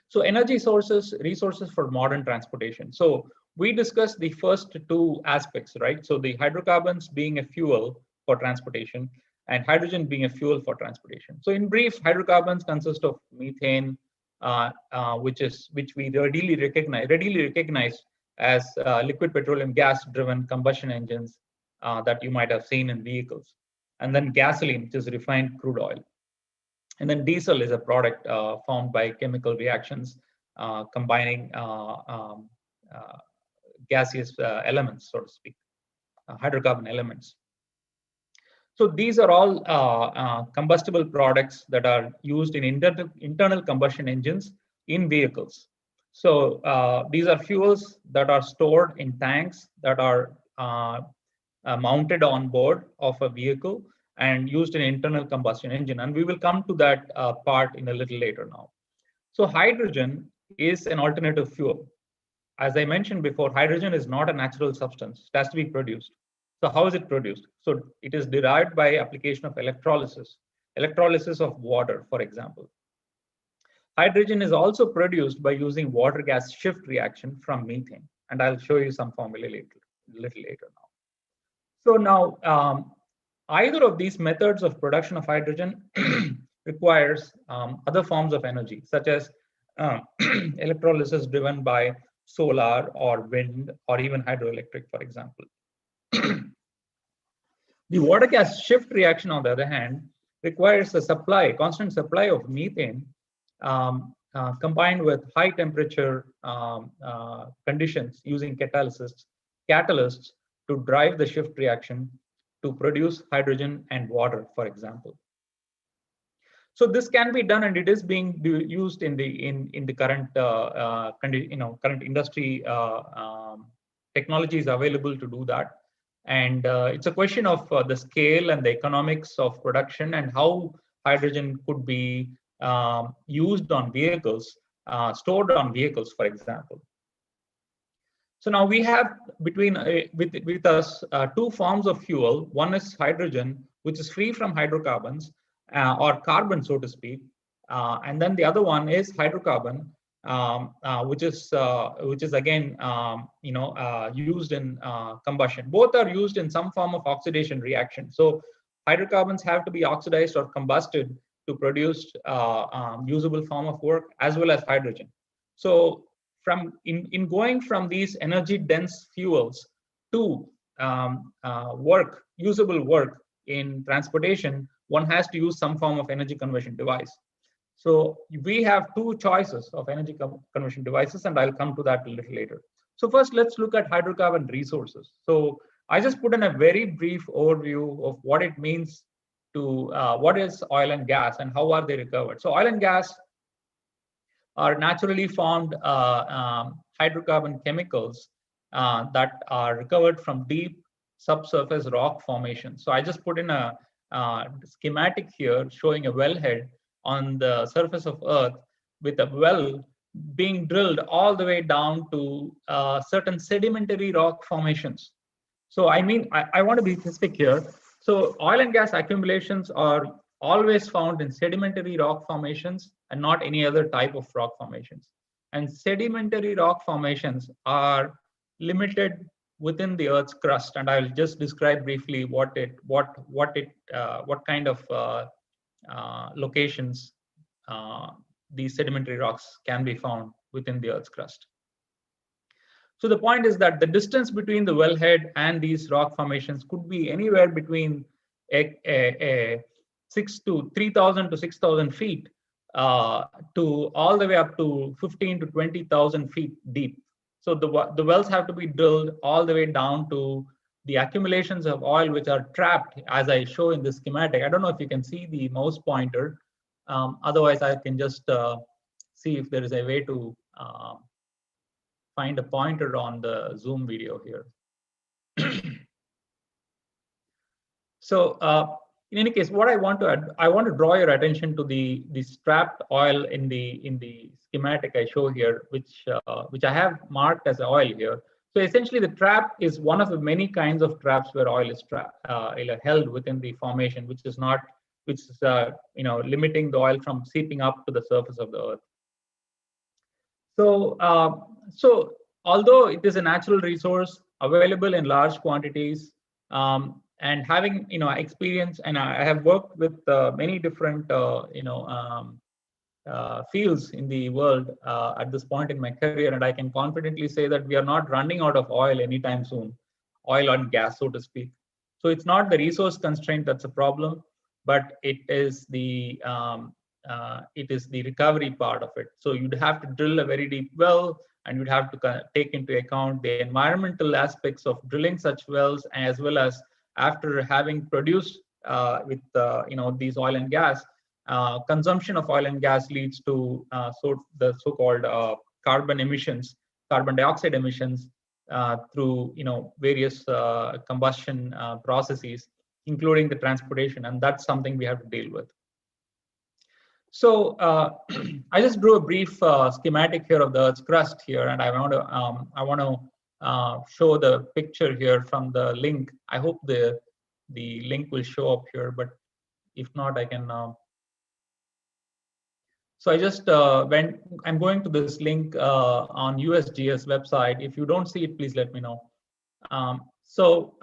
So energy sources, resources for modern transportation. So we discussed the first two aspects, right? So the hydrocarbons being a fuel for transportation, and hydrogen being a fuel for transportation. So in brief, hydrocarbons consist of methane, which we readily recognize as liquid petroleum gas driven combustion engines that you might have seen in vehicles. And then gasoline, which is refined crude oil. And then diesel is a product formed by chemical reactions combining gaseous elements, so to speak, hydrocarbon elements. So these are all combustible products that are used in internal combustion engines in vehicles. So these are fuels that are stored in tanks that are mounted on board of a vehicle and used in internal combustion engine. And we will come to that part in a little later now. So hydrogen is an alternative fuel. As I mentioned before, hydrogen is not a natural substance. It has to be produced. So how is it produced? So it is derived by application of electrolysis of water, for example. Hydrogen is also produced by using water gas shift reaction from methane. And I'll show you some formula a little later now. So now, either of these methods of production of hydrogen requires other forms of energy, such as electrolysis driven by solar or wind or even hydroelectric, for example. The water gas shift reaction, on the other hand, requires a constant supply of methane combined with high temperature conditions using catalysts to drive the shift reaction to produce hydrogen and water, for example. So this can be done, and it is being used in the current current industry technologies available to do that. And it's a question of the scale and the economics of production, and how hydrogen could be used on vehicles, stored on vehicles, for example. So now we have with us two forms of fuel. One is hydrogen, which is free from hydrocarbons or carbon, so to speak, and then the other one is hydrocarbon, which is again used in combustion. Both are used in some form of oxidation reaction. So hydrocarbons have to be oxidized or combusted to produce usable form of work, as well as hydrogen. So in going from these energy dense fuels to usable work in transportation, one has to use some form of energy conversion device. So we have two choices of energy conversion devices, and I'll come to that a little later. So first, let's look at hydrocarbon resources. So I just put in a very brief overview of what it means to what is oil and gas and how are they recovered. So oil and gas are naturally formed hydrocarbon chemicals that are recovered from deep subsurface rock formation. So I just put in a schematic here showing a wellhead on the surface of Earth with a well being drilled all the way down to certain sedimentary rock formations. So I mean, I want to be specific here. So oil and gas accumulations are always found in sedimentary rock formations and not any other type of rock formations. And sedimentary rock formations are limited within the Earth's crust. And I'll just describe briefly what kind of locations these sedimentary rocks can be found within the Earth's crust. So the point is that the distance between the wellhead and these rock formations could be anywhere between 3,000 to 6,000 feet to all the way up to 15 to 20,000 feet deep. So the wells have to be drilled all the way down to the accumulations of oil which are trapped, as I show in the schematic. I don't know if you can see the mouse pointer. Otherwise, I can just see if there is a way to find a pointer on the Zoom video here. So in any case, what I want to draw your attention to the trapped oil in the schematic I show here, which I have marked as oil here. So essentially, the trap is one of the many kinds of traps where oil is held within the formation, which is limiting the oil from seeping up to the surface of the earth. So although it is a natural resource available in large quantities, and having experience, and I have worked with many different fields in the world at this point in my career, and I can confidently say that we are not running out of oil anytime soon, oil and gas, so to speak. So it's not the resource constraint that's a problem, but it is the recovery part of it. So you'd have to drill a very deep well, and you'd have to take into account the environmental aspects of drilling such wells, as well as after having produced with these oil and gas, consumption of oil and gas leads to the so-called carbon dioxide emissions through various combustion processes, including the transportation, and that's something we have to deal with. So I just drew a brief schematic here of the Earth's crust here, and I want to show the picture here from the link. I hope the link will show up here, but if not, I can. So I just I'm going to this link on USGS website. If you don't see it, please let me know. So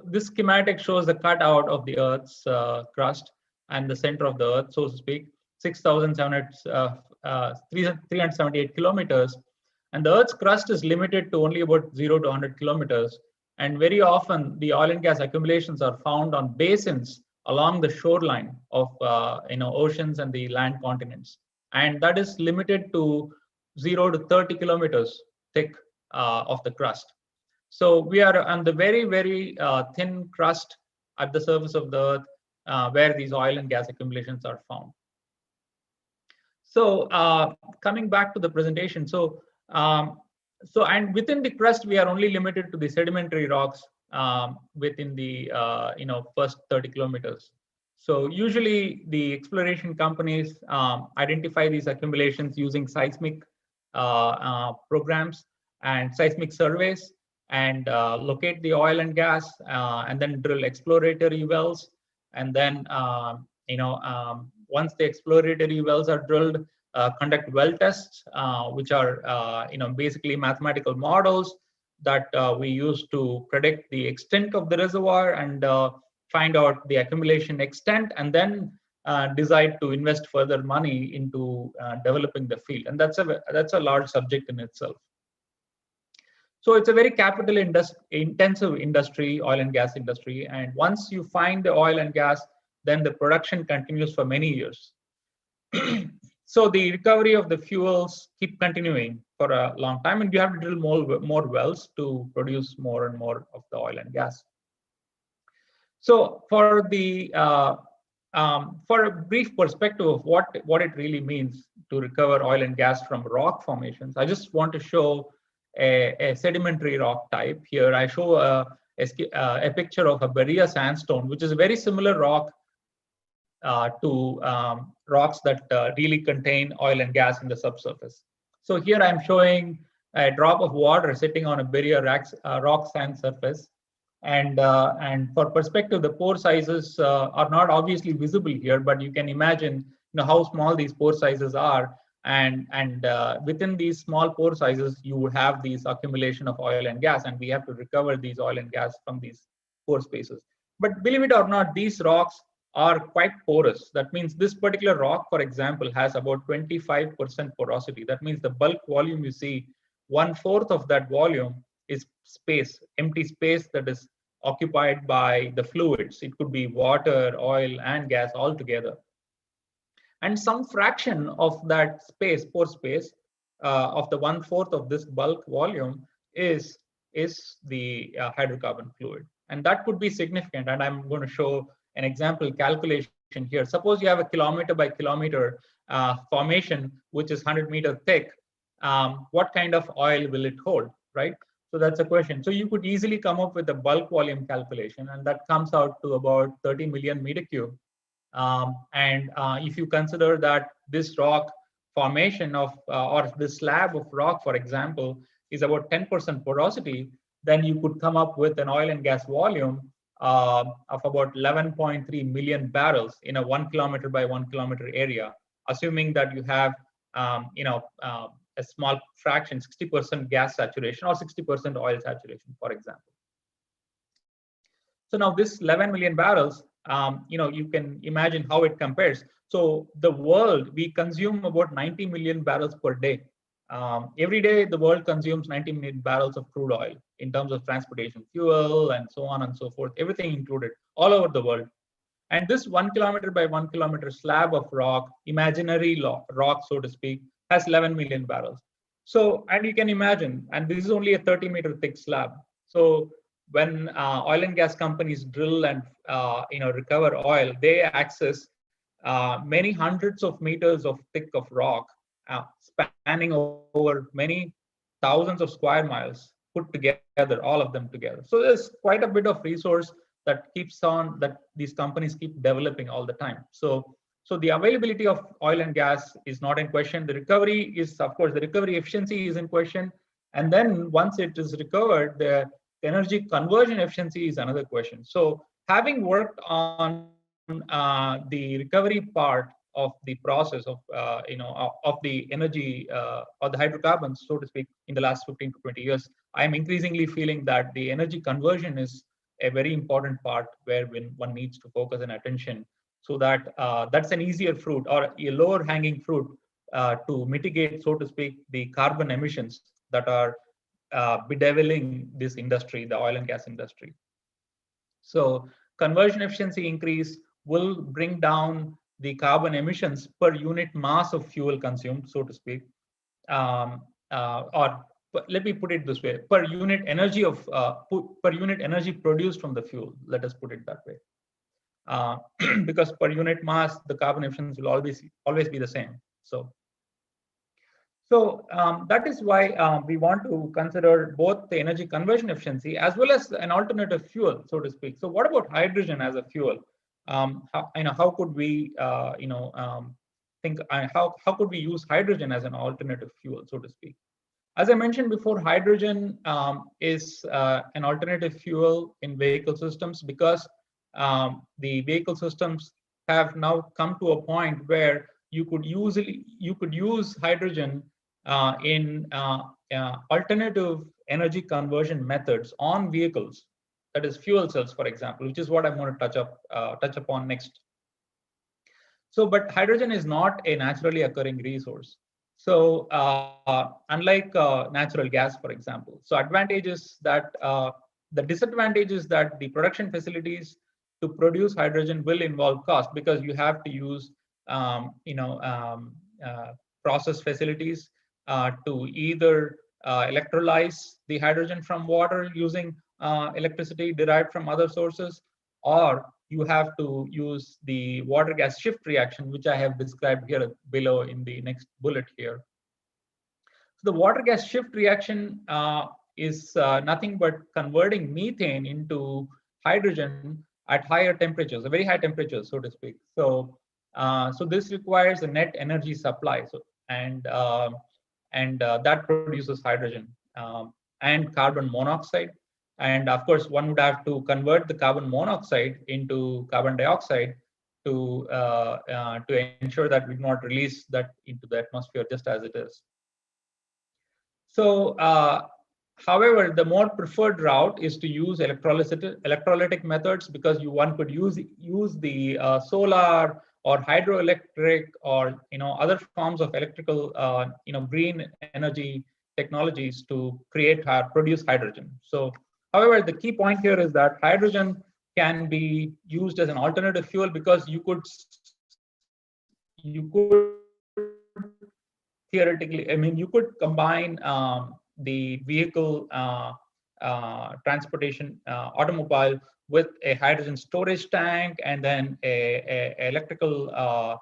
this schematic shows the cutout of the Earth's crust and the center of the Earth, so to speak, 378 kilometers. And the Earth's crust is limited to only about 0 to 100 kilometers. And very often, the oil and gas accumulations are found on basins along the shoreline of oceans and the land continents. And that is limited to 0 to 30 kilometers thick of the crust. So we are on the very, very thin crust at the surface of the Earth where these oil and gas accumulations are found. So coming back to the presentation, and within the crust, we are only limited to the sedimentary rocks within the first 30 kilometers. So usually the exploration companies identify these accumulations using seismic programs and seismic surveys, and locate the oil and gas, and then drill exploratory wells, and then once the exploratory wells are drilled, conduct well tests, which are basically mathematical models that we use to predict the extent of the reservoir and find out the accumulation extent, and then decide to invest further money into developing the field. And that's a large subject in itself. So it's a very capital intensive industry, oil and gas industry. And once you find the oil and gas, then the production continues for many years. So the recovery of the fuels keep continuing for a long time, and you have to drill more wells to produce more and more of the oil and gas. So for a brief perspective of what it really means to recover oil and gas from rock formations, I just want to show a sedimentary rock type here. I show a picture of a Berea sandstone, which is a very similar rock to rocks that really contain oil and gas in the subsurface. So here I'm showing a drop of water sitting on a barrier rock sand surface. And for perspective, the pore sizes are not obviously visible here, but you can imagine how small these pore sizes are. And within these small pore sizes, you would have these accumulation of oil and gas, and we have to recover these oil and gas from these pore spaces. But believe it or not, these rocks are quite porous. That means this particular rock, for example, has about 25% porosity. That means the bulk volume you see, 1/4 of that volume is space, empty space that is occupied by the fluids. It could be water, oil, and gas all together. And some fraction of that space, pore space, of the 1/4 of this bulk volume is the hydrocarbon fluid. And that could be significant. And I'm going to show an example calculation here. Suppose you have a kilometer by kilometer formation, which is 100-meter thick. What kind of oil will it hold, right? So that's a question. So you could easily come up with a bulk volume calculation, and that comes out to about 30 million meter cube. If you consider that this rock formation of, or this slab of rock, for example, is about 10% porosity, then you could come up with an oil and gas volume of about 11.3 million barrels in a 1 kilometer by 1 kilometer area, assuming that you have, a small fraction, 60% gas saturation or 60% oil saturation, for example. So now this 11 million barrels, you can imagine how it compares. So the world, we consume about 90 million barrels per day. Every day, the world consumes 90 million barrels of crude oil in terms of transportation fuel and so on and so forth, everything included, all over the world. And this 1 kilometer by 1 kilometer slab of rock, imaginary rock, so to speak, has 11 million barrels. So, and you can imagine, and this is only a 30-meter thick slab. So when oil and gas companies drill and recover oil, they access many hundreds of meters of thick of rock, spanning over many thousands of square miles put together, all of them together. So there's quite a bit of resource that keeps on, that these companies keep developing all the time. So the availability of oil and gas is not in question. The recovery is, of course, the recovery efficiency is in question. And then once it is recovered, the energy conversion efficiency is another question. So having worked on the recovery part of the process of the energy or the hydrocarbons, so to speak, in the last 15 to 20 years, I'm increasingly feeling that the energy conversion is a very important part where one needs to focus and attention, so that that's an easier fruit or a lower hanging fruit to mitigate, so to speak, the carbon emissions that are bedeviling this industry, the oil and gas industry. So conversion efficiency increase will bring down the carbon emissions per unit mass of fuel consumed, so to speak, or let me put it this way: per unit energy produced from the fuel. Let us put it that way, because per unit mass, the carbon emissions will always be the same. So that is why we want to consider both the energy conversion efficiency as well as an alternative fuel, so to speak. So what about hydrogen as a fuel? How could we think? How could we use hydrogen as an alternative fuel, so to speak? As I mentioned before, hydrogen is an alternative fuel in vehicle systems, because the vehicle systems have now come to a point where you could use hydrogen in alternative energy conversion methods on vehicles, that is fuel cells, for example, which is what I'm going to touch upon next. So, but hydrogen is not a naturally occurring resource. So unlike natural gas, for example, so advantages that the disadvantages that the production facilities to produce hydrogen will involve cost, because you have to use process facilities to either electrolyze the hydrogen from water using electricity derived from other sources, or you have to use the water gas shift reaction, which I have described here below in the next bullet here. So the water gas shift reaction is nothing but converting methane into hydrogen at higher temperatures, very high temperatures, so to speak. So so this requires a net energy supply. So and that produces hydrogen and carbon monoxide. And of course, one would have to convert the carbon monoxide into carbon dioxide to ensure that we do not release that into the atmosphere just as it is. So, however, the more preferred route is to use electrolytic methods, because one could use the solar or hydroelectric or other forms of electrical green energy technologies to produce hydrogen. So, however, the key point here is that hydrogen can be used as an alternative fuel, because you could theoretically, I mean, you could combine the vehicle transportation automobile with a hydrogen storage tank, and then a electrical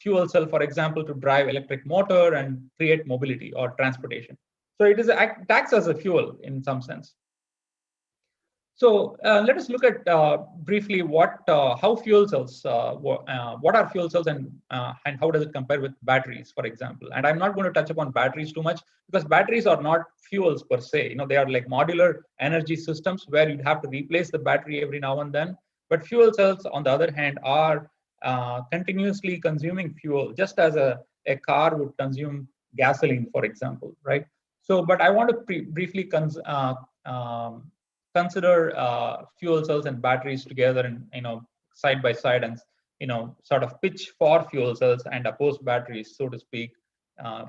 fuel cell, for example, to drive electric motor and create mobility or transportation. So it acts as a fuel in some sense. So let us look at briefly how fuel cells, what are fuel cells, and how does it compare with batteries, for example. And I'm not going to touch upon batteries too much, because batteries are not fuels per se. They are like modular energy systems where you'd have to replace the battery every now and then. But fuel cells, on the other hand, are continuously consuming fuel, just as a car would consume gasoline, for example, right? So, but I want to briefly consider fuel cells and batteries together, and side by side, and sort of pitch for fuel cells and oppose batteries, so to speak,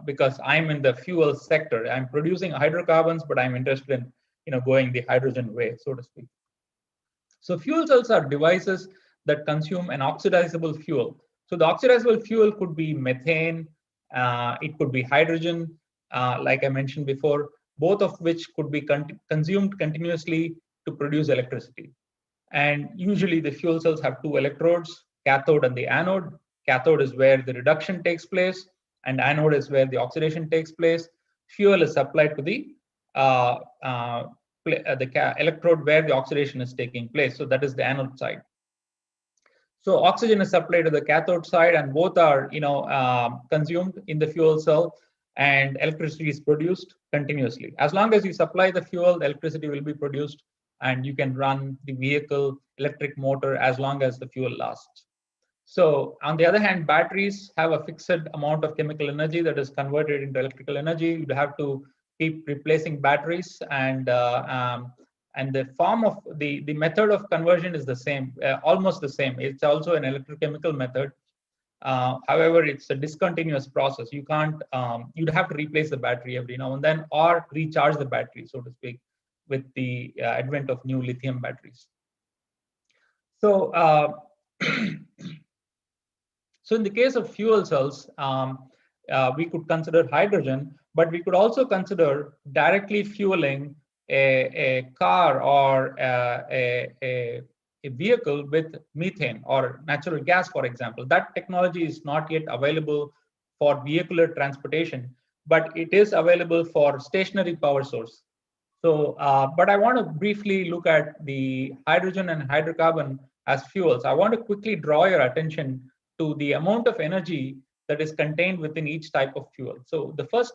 because I'm in the fuel sector. I'm producing hydrocarbons, but I'm interested in going the hydrogen way, so to speak. So fuel cells are devices that consume an oxidizable fuel. So the oxidizable fuel could be methane, it could be hydrogen, like I mentioned before, both of which could be consumed continuously to produce electricity. And usually the fuel cells have two electrodes, cathode and the anode. Cathode is where the reduction takes place, and anode is where the oxidation takes place. Fuel is supplied to the electrode where the oxidation is taking place. So that is the anode side. So oxygen is supplied to the cathode side, and both are consumed in the fuel cell, and electricity is produced continuously. As long as you supply the fuel, the electricity will be produced, and you can run the vehicle electric motor as long as the fuel lasts. So on the other hand, batteries have a fixed amount of chemical energy that is converted into electrical energy. You'd have to keep replacing batteries, and the form of the method of conversion is the same, almost the same. It's also an electrochemical method. However, it's a discontinuous process. You can't, you'd have to replace the battery every now and then, or recharge the battery, so to speak, with the advent of new lithium batteries. So, so in the case of fuel cells, we could consider hydrogen, but we could also consider directly fueling a car or a vehicle with methane or natural gas, for example. That technology is not yet available for vehicular transportation, but it is available for stationary power source. So, but I want to briefly look at the hydrogen and hydrocarbon as fuels. I want to quickly draw your attention to the amount of energy that is contained within each type of fuel. So the first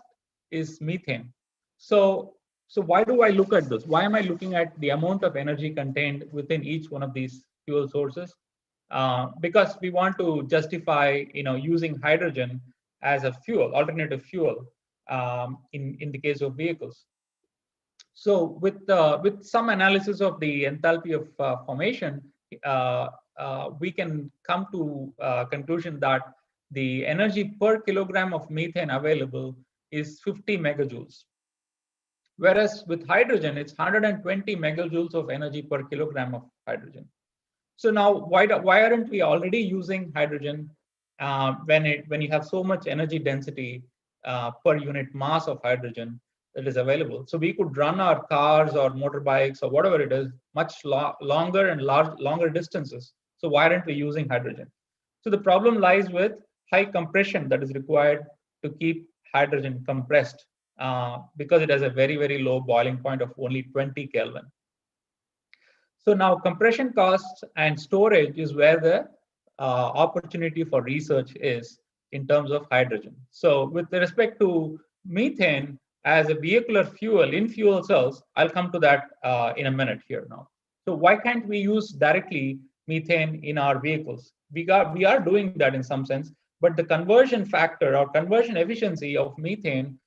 is methane. So why do I look at this? Why am I looking at the amount of energy contained within each one of these fuel sources? Because we want to justify, using hydrogen as a fuel, alternative fuel, in the case of vehicles. So with some analysis of the enthalpy of formation, we can come to a conclusion that the energy per kilogram of methane available is 50 megajoules. Whereas with hydrogen, it's 120 megajoules of energy per kilogram of hydrogen. So now, why aren't we already using hydrogen when you have so much energy density per unit mass of hydrogen that is available? So we could run our cars or motorbikes or whatever it is much longer and longer distances. So why aren't we using hydrogen? So the problem lies with high compression that is required to keep hydrogen compressed, because it has a very, very low boiling point of only 20 Kelvin. So now compression costs and storage is where the opportunity for research is in terms of hydrogen. So with respect to methane as a vehicular fuel in fuel cells. I'll come to that in a minute here now. So why can't we use directly methane in our vehicles? We are doing that in some sense, but the conversion factor or conversion efficiency of methane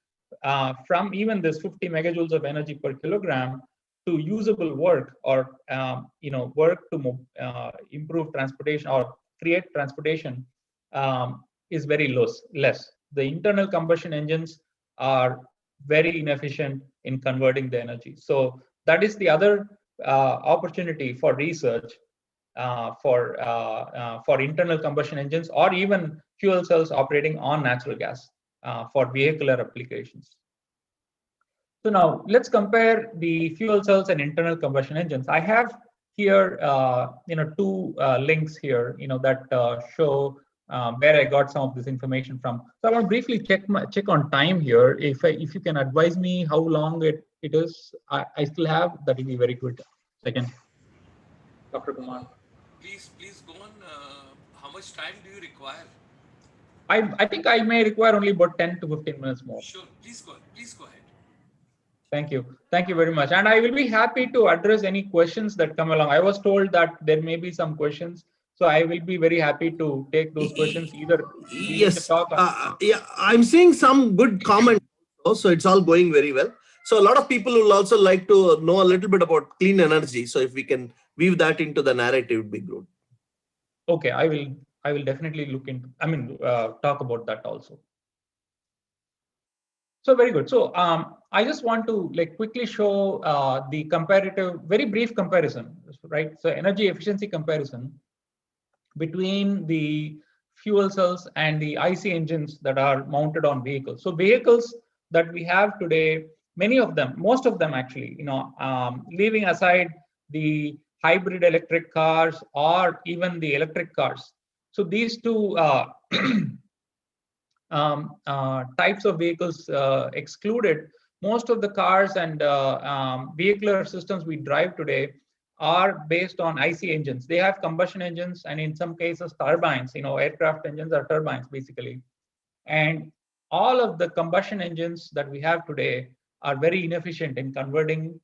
from even this 50 megajoules of energy per kilogram to usable work, or work to improve transportation or create transportation, is very less. The internal combustion engines are very inefficient in converting the energy. So that is the other opportunity for research for internal combustion engines, or even fuel cells operating on natural gas for vehicular applications. So now let's compare the fuel cells and internal combustion engines. I have here, two links here, that show where I got some of this information from. So I want to briefly check on time here. If you can advise me how long it is, I still have, that will be very good. Second, Dr. Kumar. Please go on. How much time do you require? I think I may require only about 10 to 15 minutes more. Sure, please go ahead. Thank you very much. And I will be happy to address any questions that come along. I was told that there may be some questions, so I will be very happy to take those questions either. Yes, yeah, I'm seeing some good comments also, so it's all going very well. So a lot of people will also like to know a little bit about clean energy. So if we can weave that into the narrative, it would be good. Okay, I will definitely look into, talk about that also. So very good. So I just want to quickly show the comparative, very brief comparison, right? So energy efficiency comparison between the fuel cells and the IC engines that are mounted on vehicles. So vehicles that we have today, many of them, most of them actually, leaving aside the hybrid electric cars or even the electric cars. So these two types of vehicles excluded, most of the cars and vehicular systems we drive today are based on IC engines. They have combustion engines, and in some cases turbines. Aircraft engines are turbines basically. And all of the combustion engines that we have today are very inefficient in converting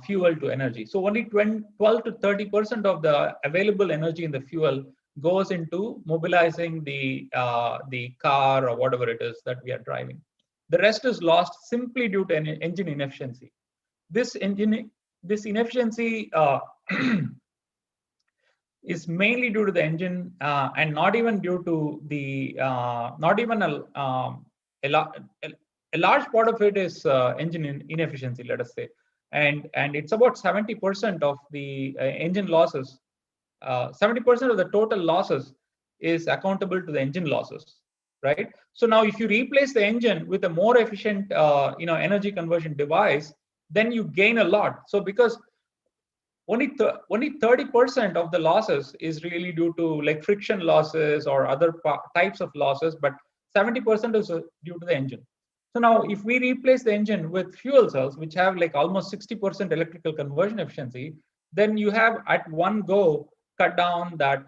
fuel to energy. So only 12 to 30% of the available energy in the fuel goes into mobilizing the car or whatever it is that we are driving. The rest is lost simply due to engine inefficiency. This inefficiency is mainly due to the engine, and not even due to the not even a large part of it is engine inefficiency, let us say, and it's about 70% of the engine losses. 70% of the total losses is accountable to the engine losses, right? So now if you replace the engine with a more efficient energy conversion device, then you gain a lot. So because only 30% of the losses is really due to friction losses or other types of losses, but 70% is due to the engine. So now if we replace the engine with fuel cells, which have almost 60% electrical conversion efficiency, then you have at one go cut down that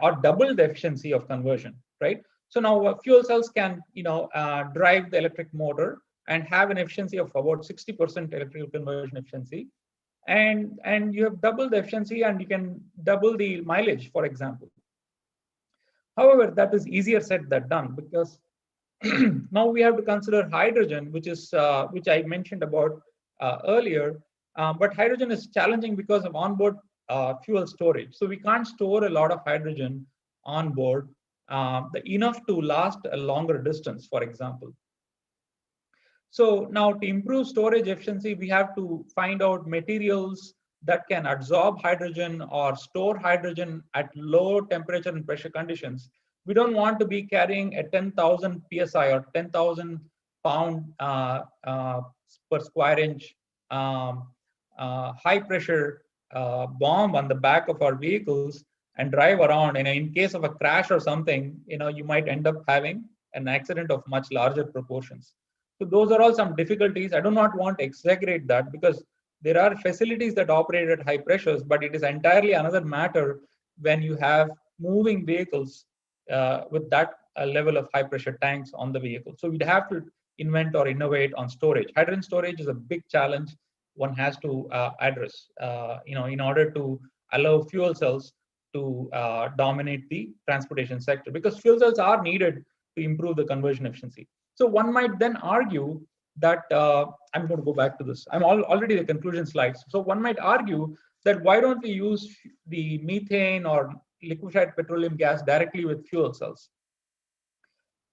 or double the efficiency of conversion, right? So now fuel cells can drive the electric motor and have an efficiency of about 60% electrical conversion efficiency, and you have double the efficiency, and you can double the mileage, for example. However, that is easier said than done, because now we have to consider hydrogen, which I mentioned about earlier. But hydrogen is challenging because of onboard fuel storage. So we can't store a lot of hydrogen on board, enough to last a longer distance, for example. So now to improve storage efficiency, we have to find out materials that can absorb hydrogen or store hydrogen at low temperature and pressure conditions. We don't want to be carrying a 10,000 psi or 10,000 pound per square inch high pressure bomb on the back of our vehicles and drive around. And in case of a crash or something, you might end up having an accident of much larger proportions. So those are all some difficulties. I do not want to exaggerate that, because there are facilities that operate at high pressures, but it is entirely another matter when you have moving vehicles with that level of high pressure tanks on the vehicle. So we'd have to invent or innovate on storage. Hydrogen storage is a big challenge one has to address, in order to allow fuel cells to dominate the transportation sector, because fuel cells are needed to improve the conversion efficiency. So one might then argue that, I'm going to go back to this. I'm already the conclusion slides. So one might argue that why don't we use the methane or liquefied petroleum gas directly with fuel cells?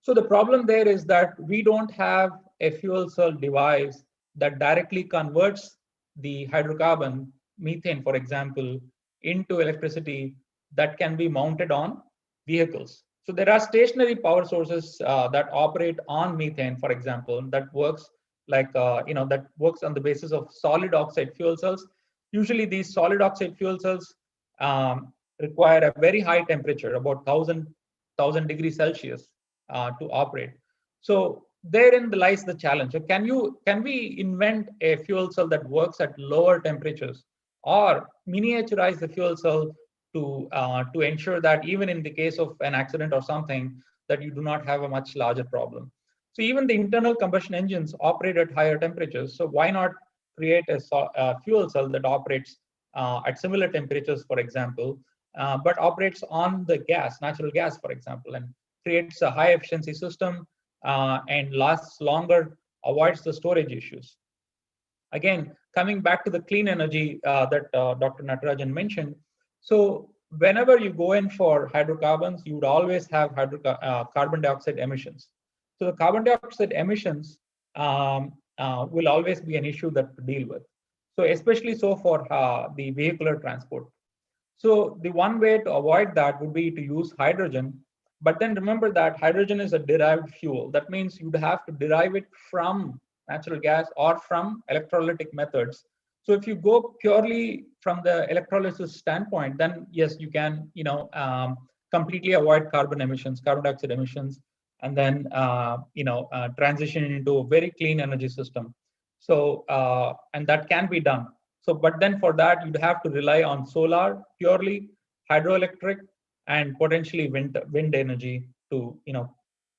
So the problem there is that we don't have a fuel cell device that directly converts the hydrocarbon, methane, for example, into electricity that can be mounted on vehicles. So there are stationary power sources that operate on methane, for example, that works like, that works on the basis of solid oxide fuel cells. Usually these solid oxide fuel cells require a very high temperature, about 1000 degrees Celsius, to operate. So therein lies the challenge. So can we invent a fuel cell that works at lower temperatures, or miniaturize the fuel cell to ensure that even in the case of an accident or something, that you do not have a much larger problem? So even the internal combustion engines operate at higher temperatures. So why not create a fuel cell that operates at similar temperatures, for example, but operates on the gas, natural gas, for example, and creates a high efficiency system and lasts longer, avoids the storage issues. Again, coming back to the clean energy that Dr. Natarajan mentioned. So whenever you go in for hydrocarbons, you would always have carbon dioxide emissions. So the carbon dioxide emissions will always be an issue that to deal with. So especially so for the vehicular transport. So the one way to avoid that would be to use hydrogen. But then remember that hydrogen is a derived fuel. That means you'd have to derive it from natural gas or from electrolytic methods. So if you go purely from the electrolysis standpoint, then yes, you can, completely avoid carbon dioxide emissions, and then, transition into a very clean energy system. So, and that can be done. So, but then for that, you'd have to rely on solar, purely hydroelectric, and potentially wind energy to,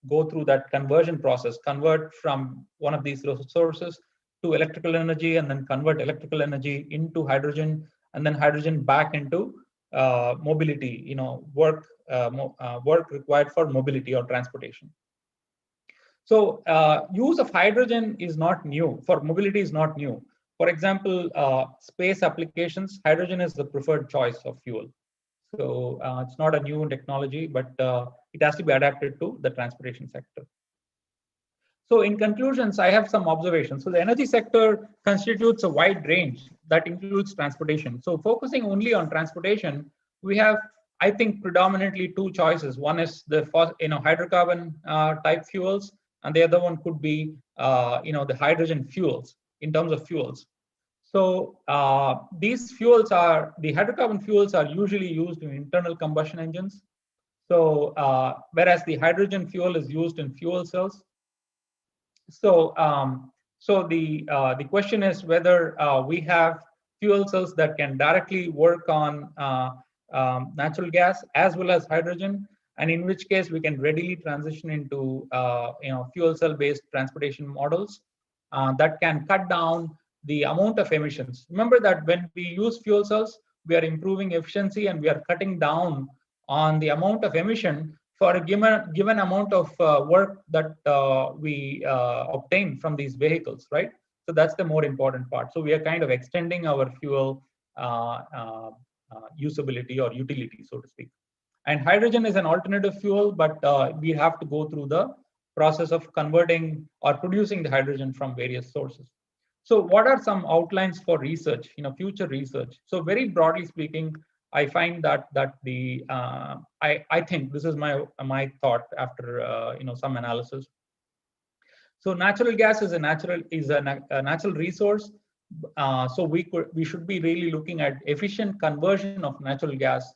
go through that conversion process, convert from one of these sources to electrical energy, and then convert electrical energy into hydrogen, and then hydrogen back into mobility, work required for mobility or transportation. So use of hydrogen is not new, for mobility is not new. For example, space applications, hydrogen is the preferred choice of fuel. So it's not a new technology, but it has to be adapted to the transportation sector. So in conclusions, I have some observations. So the energy sector constitutes a wide range that includes transportation. So focusing only on transportation, we have, I think, predominantly two choices. One is the hydrocarbon type fuels, and the other one could be the hydrogen fuels in terms of fuels. So these fuels are, the hydrocarbon fuels are usually used in internal combustion engines. So whereas the hydrogen fuel is used in fuel cells. So the question is whether we have fuel cells that can directly work on natural gas as well as hydrogen, and in which case we can readily transition into fuel cell based transportation models that can cut down the amount of emissions. Remember that when we use fuel cells, we are improving efficiency and we are cutting down on the amount of emission for a given amount of work that we obtain from these vehicles, right? So that's the more important part. So we are kind of extending our fuel usability or utility, so to speak. And hydrogen is an alternative fuel, but we have to go through the process of converting or producing the hydrogen from various sources. So what are some outlines for research, future research? So very broadly speaking, I find that the I think this is my thought after some analysis. So natural gas is a natural resource. So we should be really looking at efficient conversion of natural gas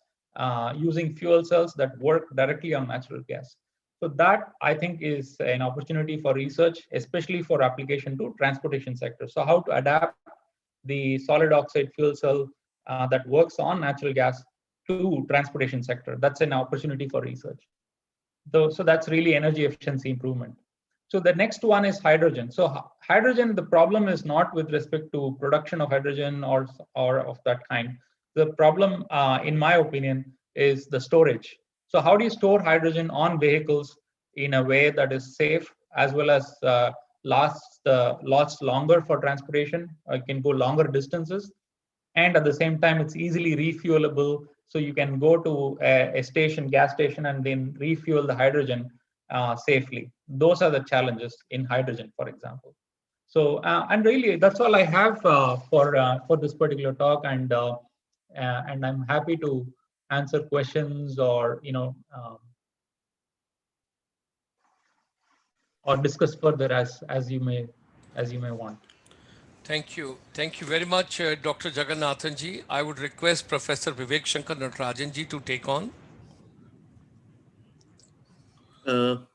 using fuel cells that work directly on natural gas. So that I think is an opportunity for research, especially for application to transportation sector. So how to adapt the solid oxide fuel cell that works on natural gas to transportation sector. That's an opportunity for research. So that's really energy efficiency improvement. So the next one is hydrogen. So hydrogen, the problem is not with respect to production of hydrogen or of that kind. The problem, in my opinion, is the storage. So how do you store hydrogen on vehicles in a way that is safe as well as lasts longer for transportation? Can go longer distances, and at the same time, it's easily refuelable. So you can go to a gas station, and then refuel the hydrogen safely. Those are the challenges in hydrogen, for example. So, and really, that's all I have for this particular talk, and I'm happy to answer questions or or discuss further as you may want. Thank you. Thank you very much, Dr. Jagannathan ji. I would request Professor Vivek Shankar Natarajan ji to take on. Can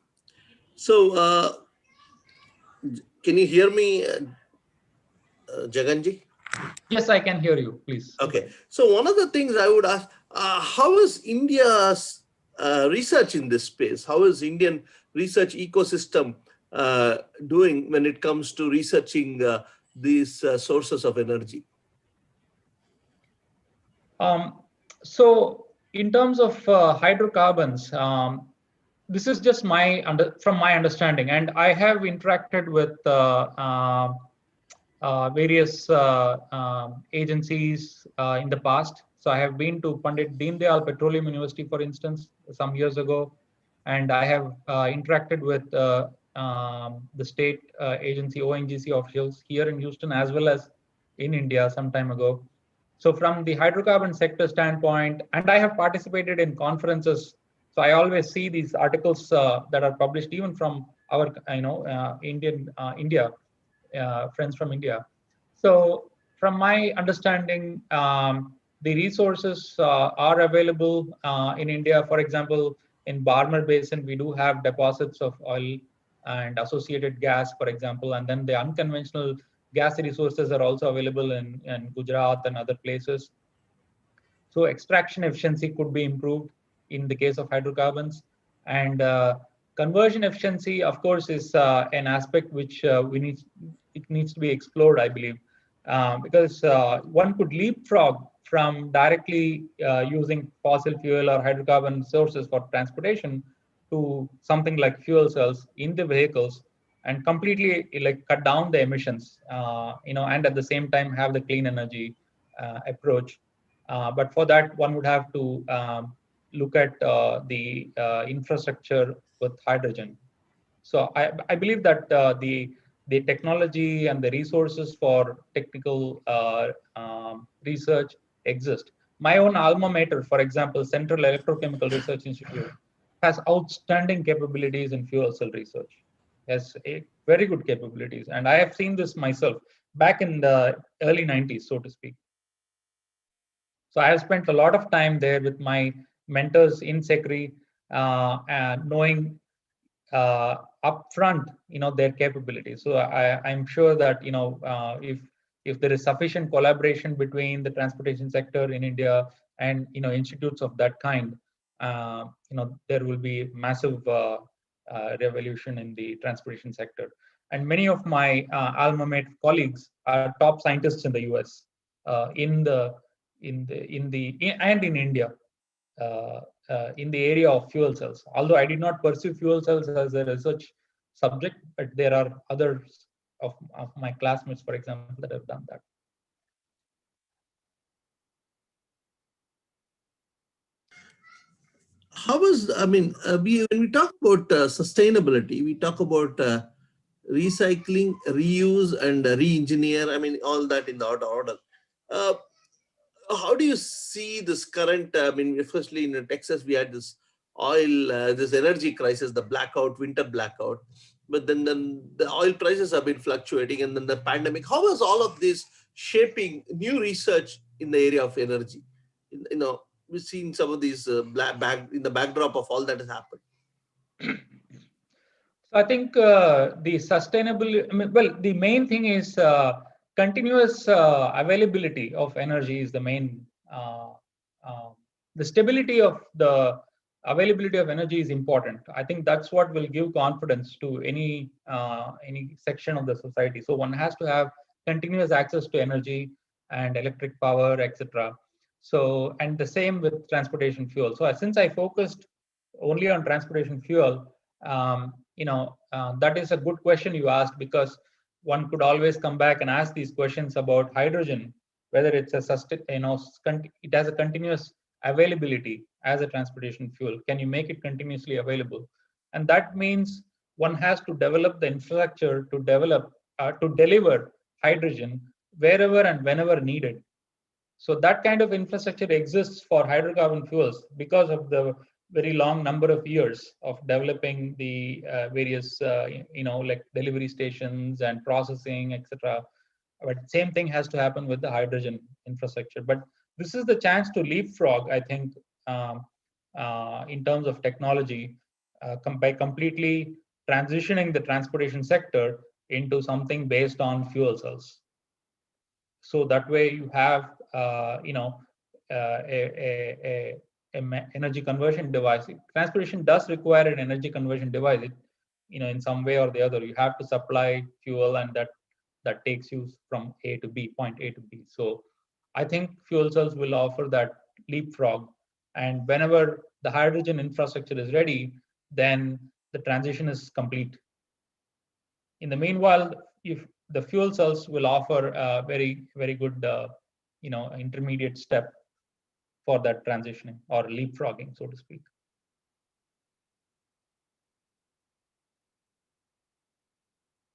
you hear me, Jaganji? Yes, I can hear you, please. Okay. So one of the things I would ask, how is India's research in this space? How is Indian research ecosystem doing when it comes to researching these sources of energy? So in terms of hydrocarbons, this is just from my understanding, and I have interacted with various agencies in the past. So I have been to Pandit Deen Dayal Petroleum University, for instance, some years ago, and I have interacted with the state agency ONGC officials here in Houston as well as in India some time ago. So from the hydrocarbon sector standpoint, and I have participated in conferences, so I always see these articles that are published even from our, India, friends from India. So from my understanding, the resources are available in India. For example, in Barmer Basin, we do have deposits of oil and associated gas, for example, and then the unconventional gas resources are also available in Gujarat and other places. So extraction efficiency could be improved in the case of hydrocarbons. And conversion efficiency, of course, is an aspect which it needs to be explored, I believe, because one could leapfrog from directly using fossil fuel or hydrocarbon sources for transportation to something like fuel cells in the vehicles and completely cut down the emissions, and at the same time have the clean energy approach. But for that, one would have to look at the infrastructure with hydrogen. So I believe that the technology and the resources for technical research exist. My own alma mater, for example, Central Electrochemical Research Institute, has outstanding capabilities in fuel cell research. Has very good capabilities, and I have seen this myself back in the early 90s, so to speak. So I have spent a lot of time there with my mentors in SECRI, knowing upfront, their capabilities. So I'm sure that if there is sufficient collaboration between the transportation sector in India and institutes of that kind, there will be massive revolution in the transportation sector. And many of my alma mater colleagues are top scientists in the US, and in India. In the area of fuel cells. Although I did not pursue fuel cells as a research subject, but there are others of my classmates, for example, that have done that. When we talk about sustainability, we talk about recycling, reuse, and re-engineer, all that in the order. How do you see this current, especially in Texas, we had this this energy crisis, the winter blackout, but then the oil prices have been fluctuating, and then the pandemic. How is all of this shaping new research in the area of energy? We've seen some of these in the backdrop of all that has happened. So I think the sustainable, the main thing is continuous availability of energy is the main, the stability of the availability of energy is important. I think that's what will give confidence to any section of the society. So one has to have continuous access to energy and electric power, etc. So, and the same with transportation fuel. So since I focused only on transportation fuel, that is a good question you asked, because one could always come back and ask these questions about hydrogen, whether it's it has a continuous availability as a transportation fuel. Can you make it continuously available? And that means one has to develop the infrastructure to deliver hydrogen wherever and whenever needed. So that kind of infrastructure exists for hydrocarbon fuels because of the very long number of years of developing the various, like delivery stations and processing, etc. But same thing has to happen with the hydrogen infrastructure. But this is the chance to leapfrog, I think, in terms of technology, by completely transitioning the transportation sector into something based on fuel cells. So that way you have, energy conversion device. Transportation does require an energy conversion device. In some way or the other, you have to supply fuel, and that takes you from A to B, point A to B. So I think fuel cells will offer that leapfrog. And whenever the hydrogen infrastructure is ready, then the transition is complete. In the meanwhile, if the fuel cells will offer a very, very good, intermediate step for that transitioning or leapfrogging, so to speak.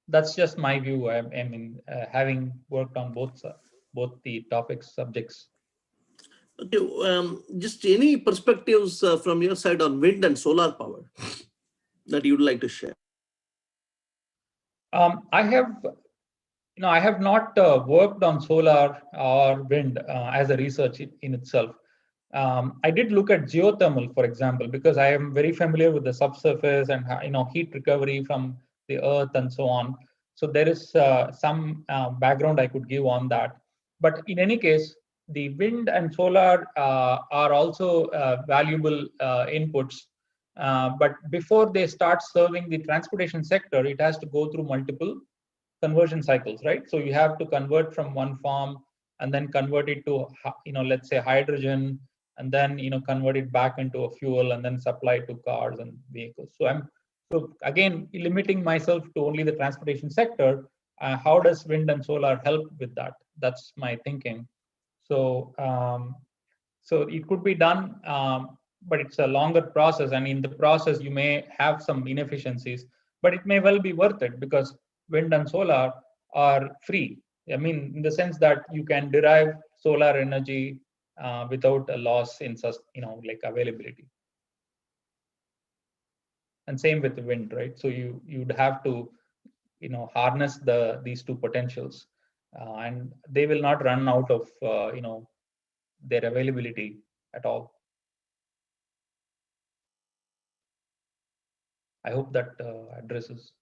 That's just my view. I mean, having worked on both the subjects. Okay, just any perspectives from your side on wind and solar power that you'd like to share? I have not worked on solar or wind as a research in itself. I did look at geothermal, for example, because I am very familiar with the subsurface and heat recovery from the earth and so on. So there is some background I could give on that. But in any case, the wind and solar are also valuable inputs. But before they start serving the transportation sector, it has to go through multiple conversion cycles, right? So you have to convert from one form and then convert it to, let's say hydrogen, and then convert it back into a fuel and then supply it to cars and vehicles. So again, limiting myself to only the transportation sector, how does wind and solar help with that? That's my thinking. So so it could be done, but it's a longer process, and in the process you may have some inefficiencies, but it may well be worth it, because wind and solar are free. I mean, in the sense that you can derive solar energy without a loss in like availability. And same with the wind, right? So you'd have to harness these two potentials, and they will not run out of their availability at all. I hope that addresses.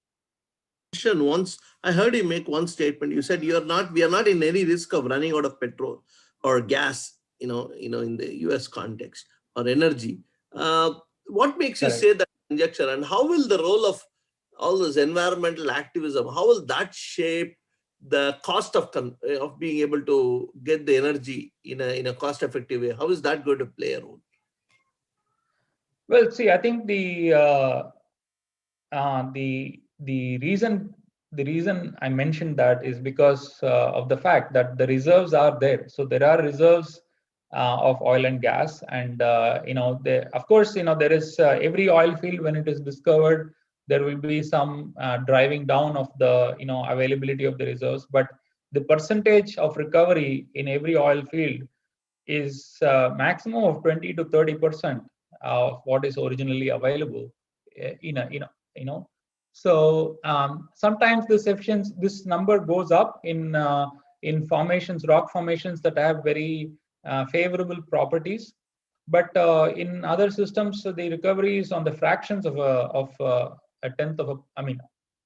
Once I heard you make one statement. You said we are not in any risk of running out of petrol or gas, in the US context, or energy. What makes you say that conjecture, and how will the role of all this environmental activism, how will that shape the cost of being able to get the energy in a cost effective way? How is that going to play a role? Well, see, I think the reason I mentioned that is because of the fact that the reserves are there. So there are reserves of oil and gas, and of course, there is every oil field, when it is discovered, there will be some driving down of the availability of the reserves, but the percentage of recovery in every oil field is maximum of 20 to 30% of what is originally available. So sometimes this number goes up in formations, rock formations that have very favorable properties, but in other systems, the recovery is on the fractions of a tenth of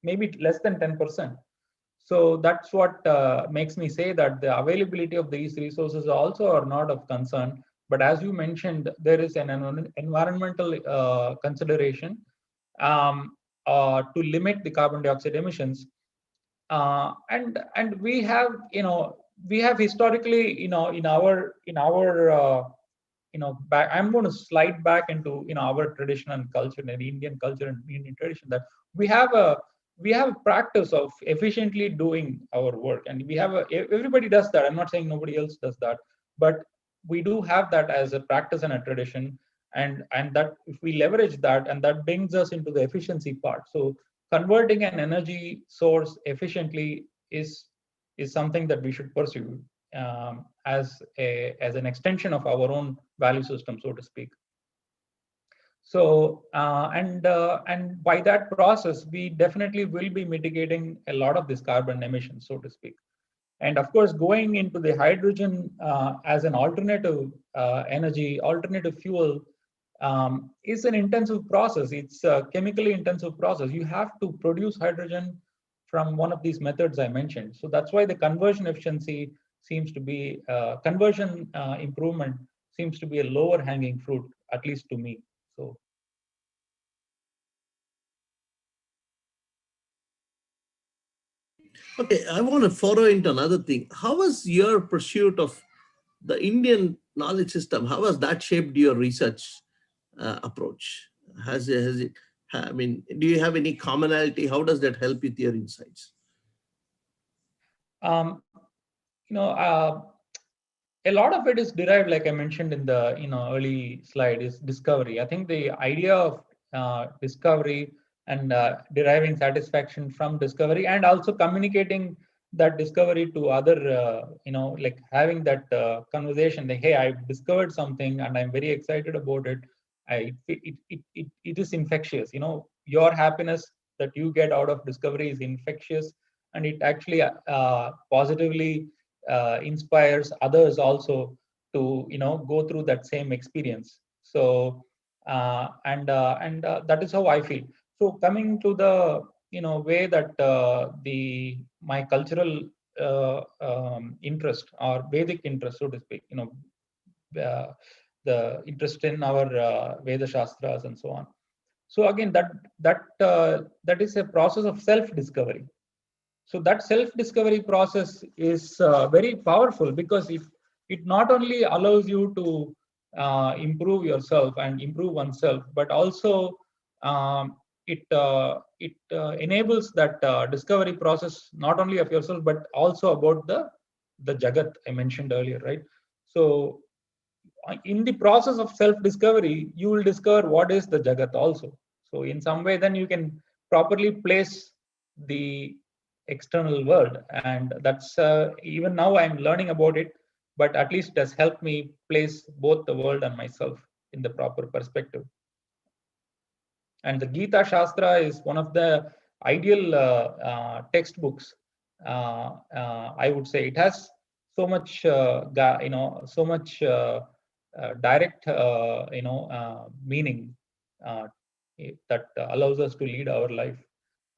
maybe less than 10%. So that's what makes me say that the availability of these resources also are not of concern. But as you mentioned, there is an environmental consideration to limit the carbon dioxide emissions. And we have, we have historically, back, I'm going to slide back into, our tradition and culture and Indian culture and Indian tradition, that we have a practice of efficiently doing our work, and everybody does that. I'm not saying nobody else does that, but we do have that as a practice and a tradition, and that if we leverage that, and that brings us into the efficiency part. So converting an energy source efficiently is something that we should pursue as an extension of our own value system, so to speak. So and by that process, we definitely will be mitigating a lot of this carbon emissions, so to speak. And of course, going into the hydrogen as an alternative energy, alternative fuel, is an intensive process. It's a chemically intensive process. You have to produce hydrogen from one of these methods I mentioned. So that's why the conversion efficiency seems to be, conversion improvement seems to be a lower hanging fruit, at least to me. So. Okay, I want to follow into another thing. How was your pursuit of the Indian knowledge system? How has that shaped your research approach? Has it, I mean, do you have any commonality? How does that help with your insights? A lot of it is derived, like I mentioned in the early slide, is discovery. I think the idea of discovery and deriving satisfaction from discovery, and also communicating that discovery to other, like having that conversation, like, hey, I've discovered something and I'm very excited about it. It is infectious. Your happiness that you get out of discovery is infectious, and it actually positively inspires others also to go through that same experience. So that is how I feel. So coming to the way that my cultural interest, or Vedic interest, so to speak, the interest in our Veda Shastras and so on. So again, that is a process of self-discovery. So that self-discovery process is very powerful, because it not only allows you to improve yourself and improve oneself, but also it enables that discovery process, not only of yourself, but also about the Jagat I mentioned earlier, right? So in the process of self-discovery, you will discover what is the Jagat also. So in some way, then you can properly place the external world, and that's even now I'm learning about it, but at least it has helped me place both the world and myself in the proper perspective. And the Gita Shastra is one of the ideal textbooks. I would say it has so much so much direct meaning that allows us to lead our life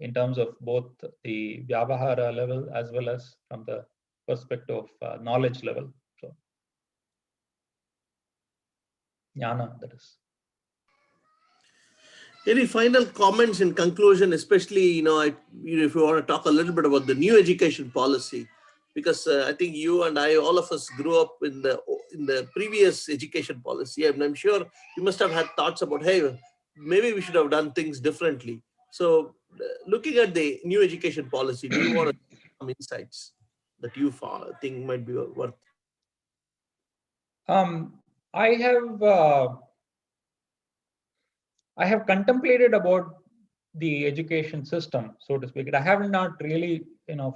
in terms of both the Vyavahara level as well as from the perspective of knowledge level. So, Jnana, that is. Any final comments in conclusion, especially, if you want to talk a little bit about the new education policy, because I think you and I, all of us grew up in the previous education policy, and I'm sure you must have had thoughts about, hey, maybe we should have done things differently. So looking at the new education policy, do you want to some insights that you think might be worth? I have contemplated about the education system, so to speak. I have not really,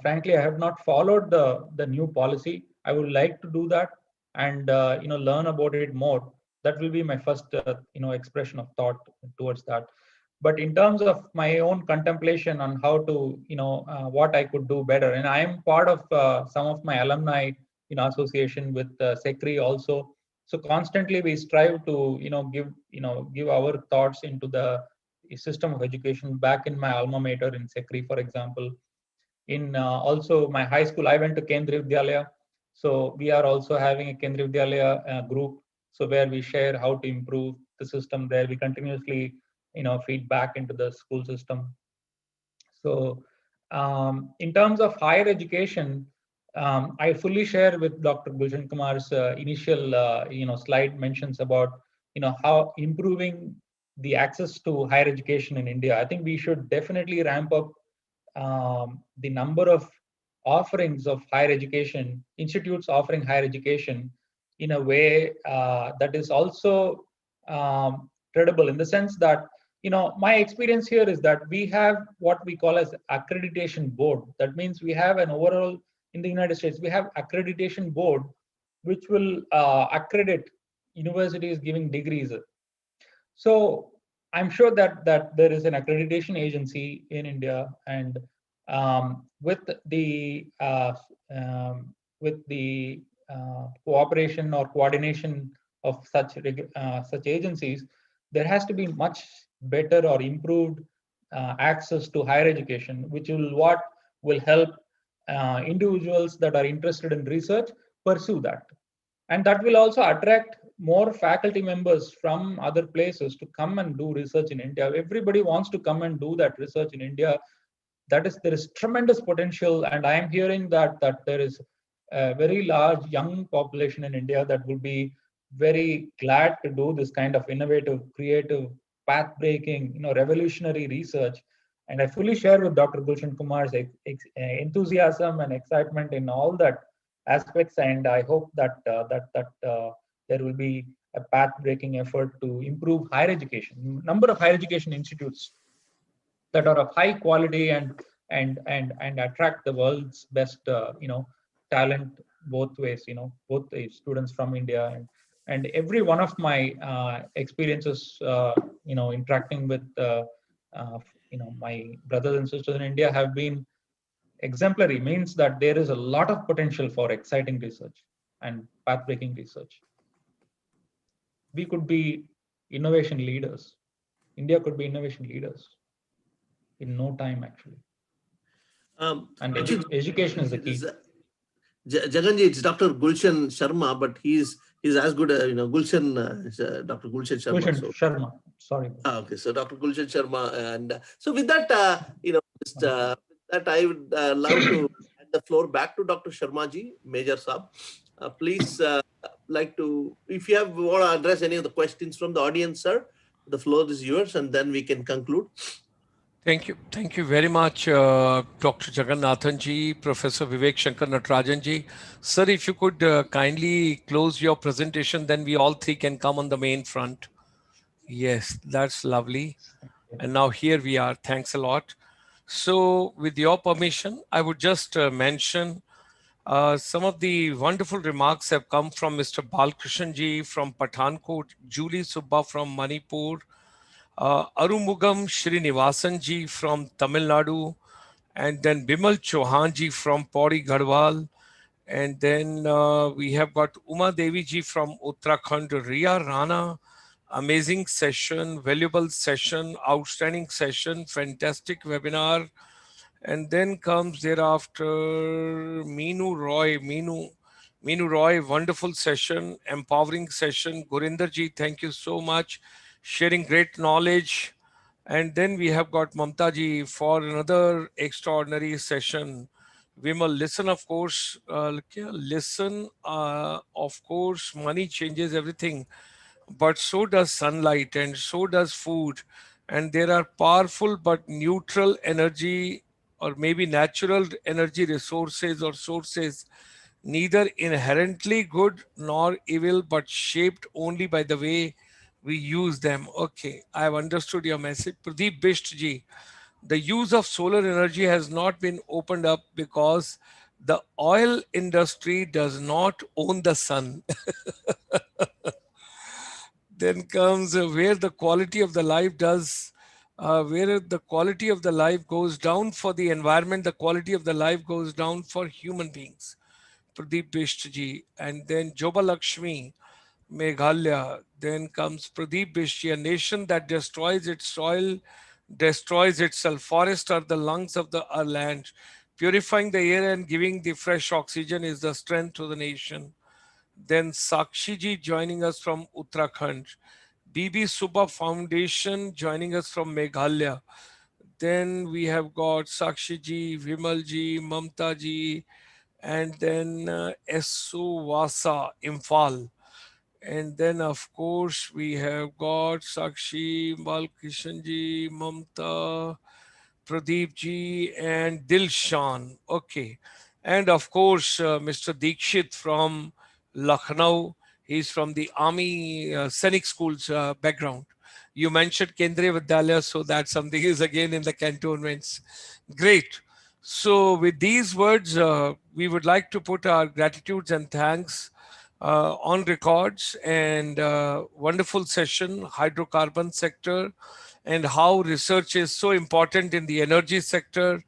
frankly, I have not followed the new policy. I would like to do that and learn about it more. That will be my first expression of thought towards that. But in terms of my own contemplation on how to what I could do better, and I am part of some of my alumni association with SECRI also. So constantly we strive to give our thoughts into the system of education. Back in my alma mater in SECRI, for example, in also my high school, I went to Kendriya Vidyalaya. So we are also having a Kendriya Vidyalaya group. So where we share how to improve the system there, we continuously, feed back into the school system. So in terms of higher education, I fully share with Dr. Gulshan Kumar's initial, slide mentions about, how improving the access to higher education in India. I think we should definitely ramp up the number of offerings of higher education, institutes offering higher education in a way that is also credible, in the sense that, my experience here is that we have what we call as accreditation board. That means we have an overall, in the United States, we have accreditation board, which will accredit universities giving degrees. So I'm sure that there is an accreditation agency in India, and with the cooperation or coordination of such agencies, there has to be much better or improved access to higher education, which will help individuals that are interested in research pursue that, and that will also attract more faculty members from other places to come and do research in India. Everybody wants to come and do that research in India. There is tremendous potential, and I am hearing that there is a very large young population in India that will be very glad to do this kind of innovative, creative, path-breaking, revolutionary research. And I fully share with Dr. Gulshan Kumar's enthusiasm and excitement in all that aspects, and I hope that there will be a path-breaking effort to improve higher education, number of higher education institutes that are of high quality and attract the world's best talent both ways, both the students from India and every one of my experiences interacting with my brothers and sisters in India have been exemplary. Means that there is a lot of potential for exciting research and path-breaking research. We could be innovation leaders. India could be innovation leaders in no time, actually. And education is the key. Jaganji, it's Dr. Gulshan Sharma, but he's as good as Gulshan, Dr. Gulshan Sharma. Gulshan Sharma, sorry. Okay, so Dr. Gulshan Sharma, and so with that, that I would love to hand the floor back to Dr. Sharma ji, Major Saab. Please, like to, if you want to address any of the questions from the audience, sir, the floor is yours, and then we can conclude. Thank you. Thank you very much, Dr. Jagannathan ji, Professor Vivek Shankar Natarajan ji. Sir, if you could kindly close your presentation, then we all three can come on the main front. Yes, that's lovely. And now here we are. Thanks a lot. So with your permission, I would just mention some of the wonderful remarks have come from Mr. Balkrishan ji from Pathankot, Julie Subba from Manipur, Arumugam Srinivasan ji from Tamil Nadu, and then Bimal Chauhan ji from Pauri Garhwal, and then we have got Uma Devi ji from Uttarakhand, Ria Rana, amazing session, valuable session, outstanding session, fantastic webinar. And then comes thereafter Meenu Roy, wonderful session, empowering session. Gurinder ji, thank you so much, sharing great knowledge. And then we have got Mamta ji for another extraordinary session. Vimal, listen, of course, of course, money changes everything, but so does sunlight and so does food. And there are powerful but neutral energy or maybe natural energy resources or sources, neither inherently good nor evil, but shaped only by the way we use them. Okay, I have understood your message. Pradeep Bisht ji, the use of solar energy has not been opened up because the oil industry does not own the sun. Then comes where the quality of the life where the quality of the life goes down for the environment, the quality of the life goes down for human beings. Pradeep Bisht ji. And then Joba Lakshmi, Meghalaya. Then comes Pradeep Bisht ji, a nation that destroys its soil, destroys itself. Forests are the lungs of the land. Purifying the air and giving the fresh oxygen is the strength to the nation. Then Sakshi ji joining us from Uttarakhand. BB Subha Foundation joining us from Meghalaya. Then we have got Sakshi ji, Vimal ji, Mamta ji, and then Esu Vasa, Imphal. And then, of course, we have got Sakshi, Balkishan ji, Mamta, Pradeep ji, and Dilshan. Okay. And of course, Mr. Dikshit from Lucknow. He's from the Army Scenic Schools background. You mentioned Kendriya Vidyalaya, so that something is again in the cantonments. Great. So, with these words, we would like to put our gratitudes and thanks on records and wonderful session, hydrocarbon sector, and how research is so important in the energy sector,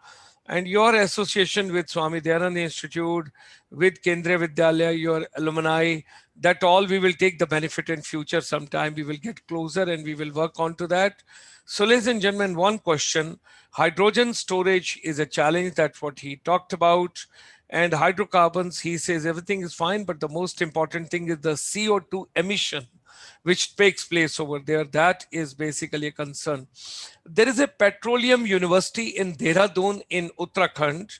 and your association with Swami Dayanand Institute, with Kendriya Vidyalaya, your alumni, that all we will take the benefit in future sometime. We will get closer and we will work on to that. So ladies and gentlemen, one question. Hydrogen storage is a challenge. That's what he talked about. And hydrocarbons, he says everything is fine, but the most important thing is the CO2 emission which takes place over there. That is basically a concern. There is a petroleum university in Dehradun in Uttarakhand,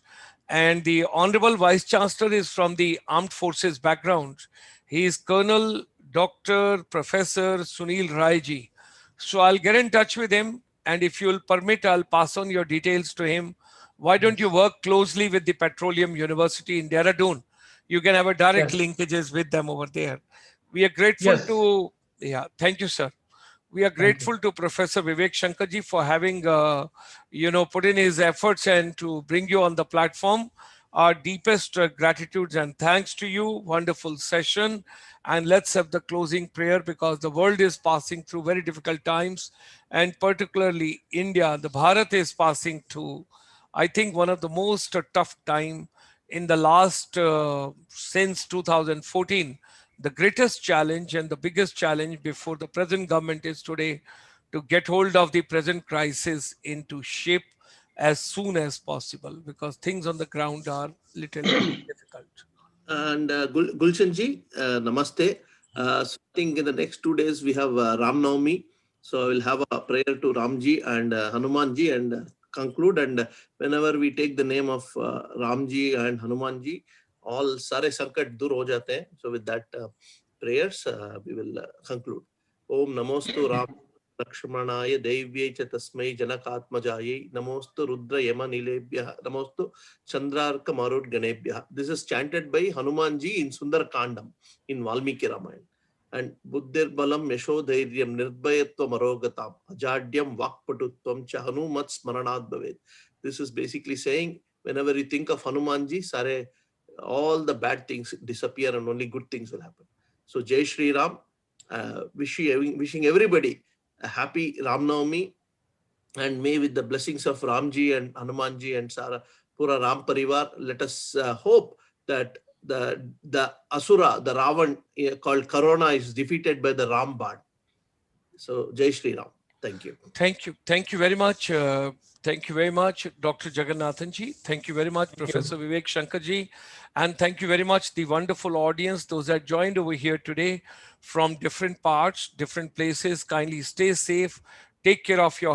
and the Honorable Vice Chancellor is from the Armed Forces background. He is Colonel Dr. Professor Sunil Rai ji. So I'll get in touch with him, and if you'll permit, I'll pass on your details to him. Why don't you Yes. work closely with the Petroleum University in Dehradun? You can have a direct Yes. linkages with them over there. We are grateful Yes. to, yeah, thank you, sir. We are Thank you. grateful to Professor Vivek Shankarji for having, put in his efforts and to bring you on the platform. Our deepest gratitudes and thanks to you. Wonderful session. And let's have the closing prayer because the world is passing through very difficult times, and particularly India, the Bharat is passing through, I think, one of the most tough time in the last since 2014. The greatest challenge and the biggest challenge before the present government is today to get hold of the present crisis into shape as soon as possible because things on the ground are little difficult. And Gulshan ji, namaste. So I think in the next 2 days we have Ram Navami. So I will have a prayer to Ramji and Hanumanji and conclude. And whenever we take the name of Ramji and Hanumanji, all sare sankat dur ho jate hain. So with that prayers, we will conclude. Om Namostu Ram Lakshmanaaya Devyai cha Tasmai Janakatmajayai Namostu Rudra Yama Nilebhya Namostu Chandrarka Marut Ganebhya. This is chanted by Hanumanji in Sundar Kandam in Valmiki Ramayana. And Buddhir Balam Yashodhairyam Nirbhayatva Marogatam Ajadyam Vakpatutvam cha Hanumat Smaranad Bhavet. This is basically saying whenever you think of Hanumanji, sare, all the bad things disappear and only good things will happen. So Jai Shri Ram, wishing everybody a happy Ram Navami, and may with the blessings of Ramji and Hanumanji and Sara Pura Ram Parivar, let us hope that the Asura, the Ravan called Corona, is defeated by the Ram Bad. So Jai Shri Ram. Thank you. Thank you. Thank you very much. Thank you very much, Dr. Jagannathan ji. Thank you very much, Thank Professor you. Vivek Shankar ji. And thank you very much, the wonderful audience, those that joined over here today from different parts, different places. Kindly stay safe. Take care of your